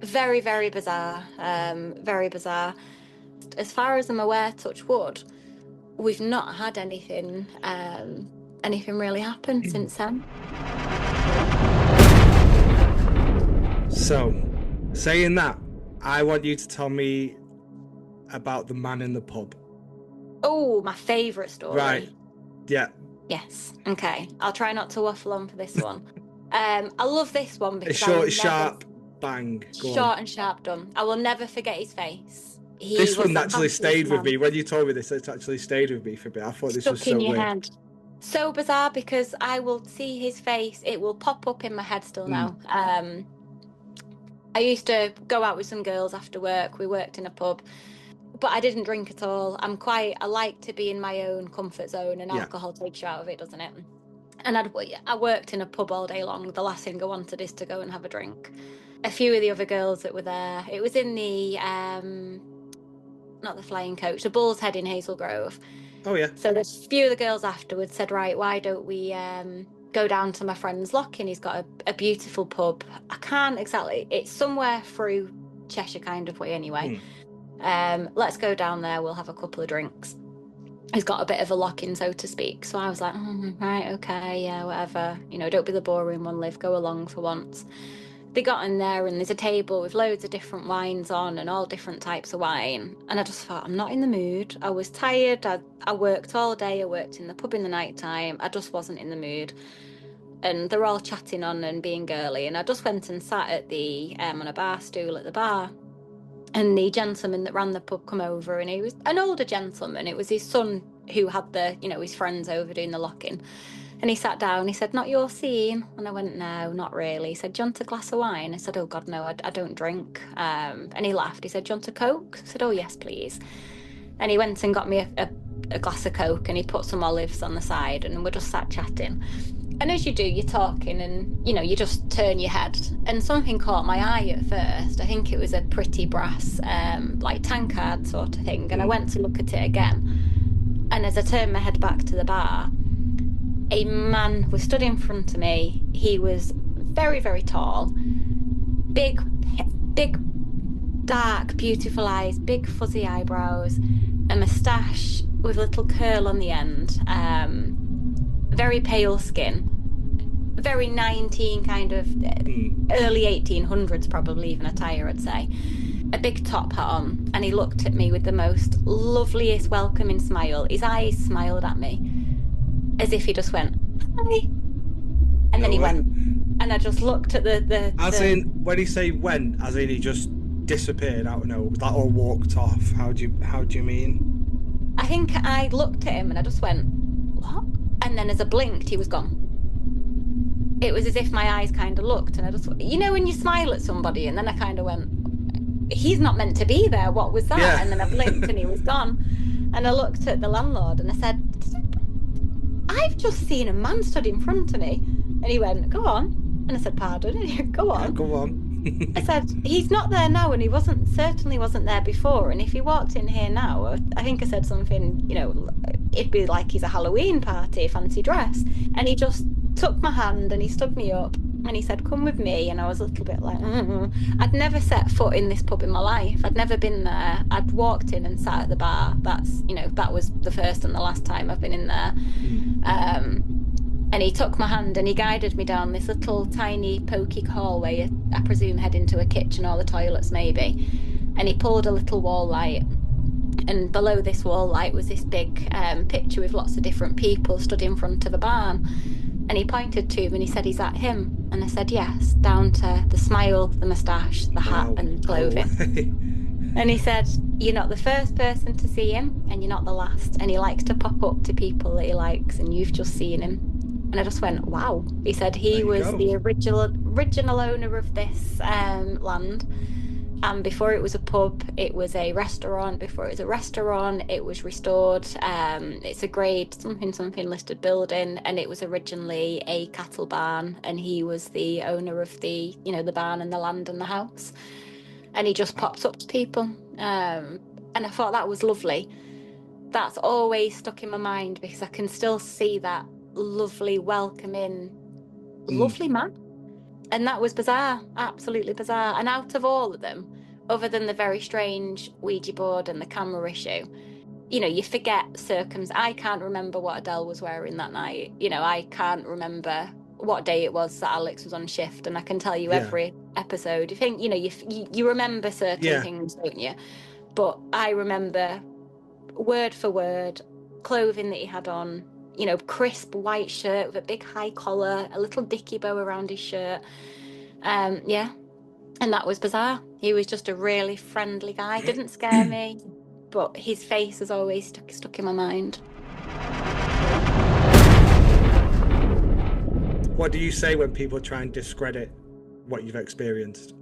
Very, very bizarre. Very bizarre. As far as I'm aware, touch wood, we've not had anything really happen since then. So, saying that, I want you to tell me about the man in the pub. Oh, my favourite story. Right. Yeah. Yes. Okay. I'll try not to waffle on for this one. I love this one because it's short, sharp, bang. Short and sharp, done. I will never forget his face. This one actually stayed with me. When you told me this, it actually stayed with me for a bit. I thought this was so in your weird. Head. So bizarre, because I will see his face. It will pop up in my head still now. I used to go out with some girls after work. We worked in a pub. But I didn't drink at all. I like to be in my own comfort zone, and alcohol takes you out of it, doesn't it? And I worked in a pub all day long. The last thing I wanted is to go and have a drink. A few of the other girls that were there, it was in the, not the Flying Coach, the Bull's Head in Hazel Grove. Oh, yeah. So a few of the girls afterwards said, right, why don't we go down to my friend's lock? And he's got a beautiful pub. I can't exactly, it's somewhere through Cheshire kind of way anyway. Let's go down there, we'll have a couple of drinks. He's got a bit of a lock-in, so to speak. So I was like, right, okay, yeah, whatever. Don't be the boring one, Liv, go along for once. They got in there and there's a table with loads of different wines on and all different types of wine. And I just thought, I'm not in the mood. I was tired. I worked all day. I worked in the pub in the night time. I just wasn't in the mood. And they're all chatting on and being girly. And I just went and sat at on a bar stool at the bar. And the gentleman that ran the pub come over, and he was an older gentleman. It was his son who had his friends over doing the lock-in. And he sat down, he said, not your scene? And I went, no, not really. He said, do you want a glass of wine? I said, oh God, no, I don't drink. And he laughed. He said, do you want a Coke? I said, oh yes, please. And he went and got me a glass of Coke, and he put some olives on the side, and we just sat chatting. And as you do, you're talking and, you just turn your head. And something caught my eye at first. I think it was a pretty brass, like tankard sort of thing. And I went to look at it again. And as I turned my head back to the bar, a man was stood in front of me. He was very, very tall, big, dark, beautiful eyes, big fuzzy eyebrows, a moustache with a little curl on the end, very pale skin, very 19 kind of early 1800s probably even attire, I'd say. A big top hat on, and he looked at me with the most loveliest welcoming smile. His eyes smiled at me as if he just went, hi. And then he went. And And I just looked at the As in, when you say went, as in he just disappeared out of nowhere, that all walked off. How do you mean? I think I looked at him and I just went, what? And then as I blinked, he was gone. It was as if my eyes kind of looked, and I just, you know, when you smile at somebody, and then I kind of went, he's not meant to be there. What was that? Yeah. And then I blinked and he was gone. And I looked at the landlord and I said, I've just seen a man stood in front of me. And he went, go on. And I said, pardon? And he went, go on. Yeah, go on. I said, he's not there now, and he certainly wasn't there before. And if he walked in here now, I think I said something, you know, it'd be like he's a Halloween party, fancy dress. And he just took my hand and he stood me up and he said, come with me. And I was a little bit like, I'd never set foot in this pub in my life. I'd never been there. I'd walked in and sat at the bar. That's, you know, that was the first and the last time I've been in there. And he took my hand and he guided me down this little tiny pokey hallway, I presume heading to a kitchen or the toilets maybe. And he pulled a little wall light. And below this wall light was this big picture with lots of different people stood in front of a barn. And he pointed to me and he said, is that him? And I said, yes, down to the smile, the moustache, the hat and the clothing. And he said, you're not the first person to see him and you're not the last. And he likes to pop up to people that he likes and you've just seen him. And I just went, wow. He said he was the original owner of this land. And before it was a pub, it was a restaurant. Before it was a restaurant, it was restored. It's a grade something listed building. And it was originally a cattle barn. And he was the owner of the, you know, the barn and the land and the house. And he just pops up to people. And I thought that was lovely. That's always stuck in my mind because I can still see that lovely, welcoming, lovely man. And that was bizarre, absolutely bizarre. And out of all of them, other than the very strange Ouija board and the camera issue, you know, you forget I can't remember what Adele was wearing that night. You know, I can't remember what day it was that Alex was on shift, and I can tell you every episode. You think, you know, you remember certain things, don't you? But I remember word for word, clothing that he had on, you know, crisp white shirt with a big high collar, a little dicky bow around his shirt. And that was bizarre. He was just a really friendly guy. Didn't scare me, but his face has always stuck in my mind. What do you say when people try and discredit what you've experienced?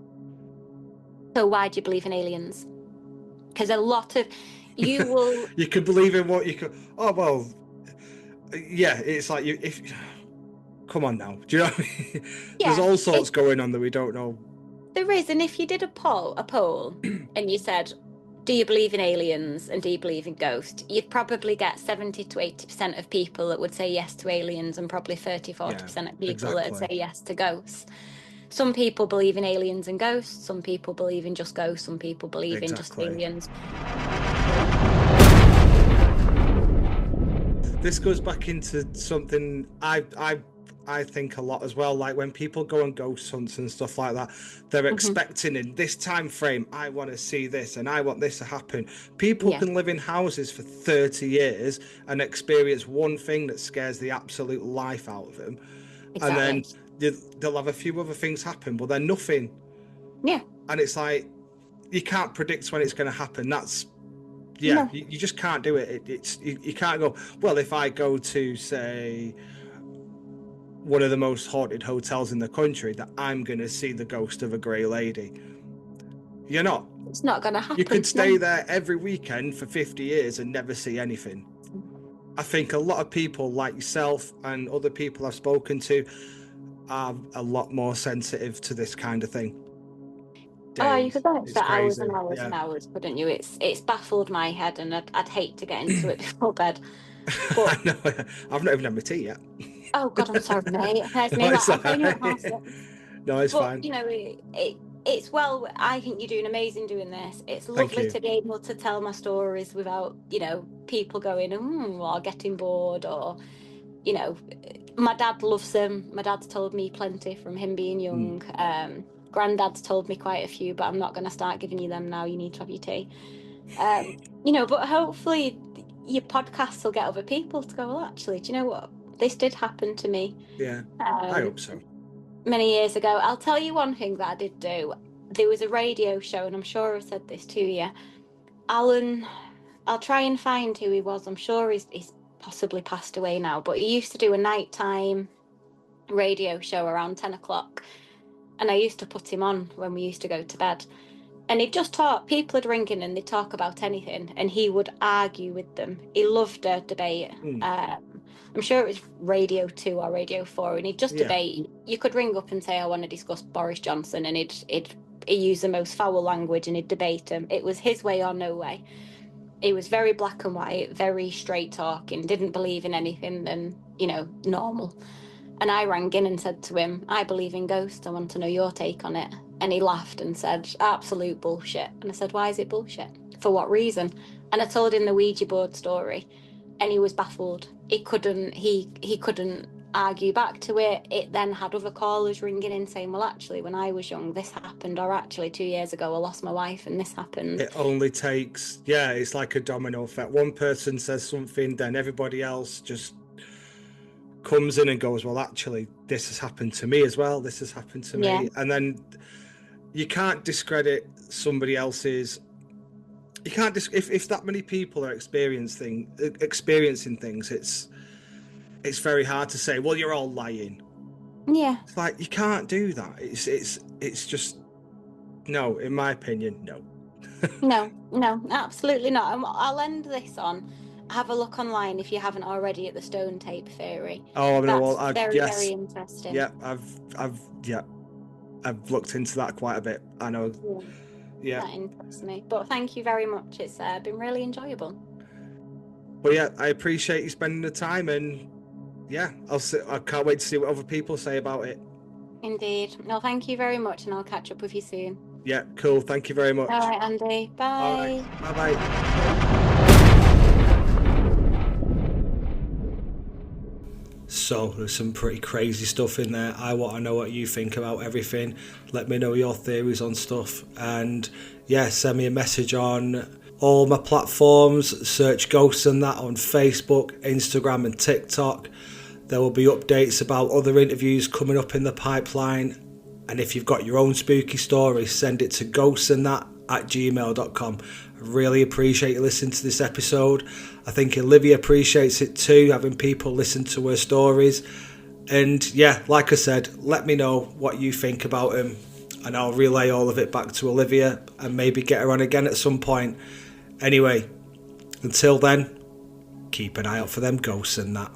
So why do you believe in aliens? Because a lot of you will... You can believe in what you can... Oh, well... Yeah, it's like come on now. Do you know what I mean? There's all sorts going on that we don't know. There is, and if you did a poll and you said, do you believe in aliens and do you believe in ghosts? You'd probably get 70 to 80% of people that would say yes to aliens and probably 30-40% of people that would say yes to ghosts. Some people believe in aliens and ghosts, some people believe in just ghosts, some people believe in just aliens. This goes back into something I think a lot as well. Like when people go on ghost hunts and stuff like that, they're expecting in this time frame, I want to see this and I want this to happen. People can live in houses for 30 years and experience one thing that scares the absolute life out of them. Exactly. And then they'll have a few other things happen, but they're nothing. Yeah. And it's like, you can't predict when it's going to happen. That's you just can't do it. You can't go, well, if I go to, say, one of the most haunted hotels in the country, that I'm going to see the ghost of a grey lady. You're not. It's not going to happen. You could stay there every weekend for 50 years and never see anything. I think a lot of people like yourself and other people I've spoken to are a lot more sensitive to this kind of thing. You could go for hours and hours and hours, couldn't you? It's baffled my head, and I'd hate to get into it before bed. But... I know, I've not even had my tea yet. Oh God, I'm sorry, mate. No, it's fine. You know, it's well. I think you're doing amazing doing this. It's lovely to be able to tell my stories without, you know, people going or getting bored, or, you know, my dad loves them. My dad's told me plenty from him being young. Granddad's told me quite a few, but I'm not going to start giving you them now. You need to have your tea. You know, but hopefully your podcasts will get other people to go, well, actually, do you know what? This did happen to me. Yeah, I hope so. many years ago. I'll tell you one thing that I did do. There was a radio show, and I'm sure I've said this to you. Alan, I'll try and find who he was. I'm sure he's possibly passed away now, but he used to do a nighttime radio show around 10 o'clock. And I used to put him on when we used to go to bed. And he'd just talk, people would ring in and they'd talk about anything, and he would argue with them. He loved a debate. I'm sure it was Radio 2 or Radio 4, and he'd just debate. You could ring up and say, I want to discuss Boris Johnson, and he'd use the most foul language and he'd debate him. It was his way or no way. He was very black and white, very straight talking, didn't believe in anything than, normal. And I rang in and said to him, I believe in ghosts. I want to know your take on it. And he laughed and said, absolute bullshit. And I said, why is it bullshit? For what reason? And I told him the Ouija board story, and he was baffled. He couldn't argue back to it. It then had other callers ringing in saying, well, actually, when I was young, this happened. Or actually, 2 years ago, I lost my wife and this happened. It only takes, it's like a domino effect. One person says something, then everybody else just comes in and goes, well, actually, this has happened to me as well. This has happened to me. And then you can't discredit somebody else's. You can't if that many people are experiencing things. It's very hard to say, well, you're all lying. Yeah, it's like you can't do that. It's just no. In my opinion, no. no, absolutely not. I'll end this on. Have a look online if you haven't already at the stone tape theory. Oh no, well, very interesting. Yeah, I've looked into that quite a bit. I know. Yeah. That interests me. But thank you very much. It's been really enjoyable. But yeah, I appreciate you spending the time, and I can't wait to see what other people say about it. Indeed. No, thank you very much, and I'll catch up with you soon. Yeah, cool. Thank you very much. All right, Andy. Bye. Right. Bye-bye. So there's some pretty crazy stuff in there. I want to know what you think about everything. Let me know your theories on stuff, and send me a message on all my platforms. Search Ghosts and That on Facebook, Instagram and TikTok. There will be updates about other interviews coming up in the pipeline, and if you've got your own spooky story, send it to ghostsandthat@gmail.com. I really appreciate you listening to this episode. I think Olivia appreciates it too, having people listen to her stories. And like I said, let me know what you think about them, and I'll relay all of it back to Olivia and maybe get her on again at some point. Anyway, until then, keep an eye out for them ghosts and that.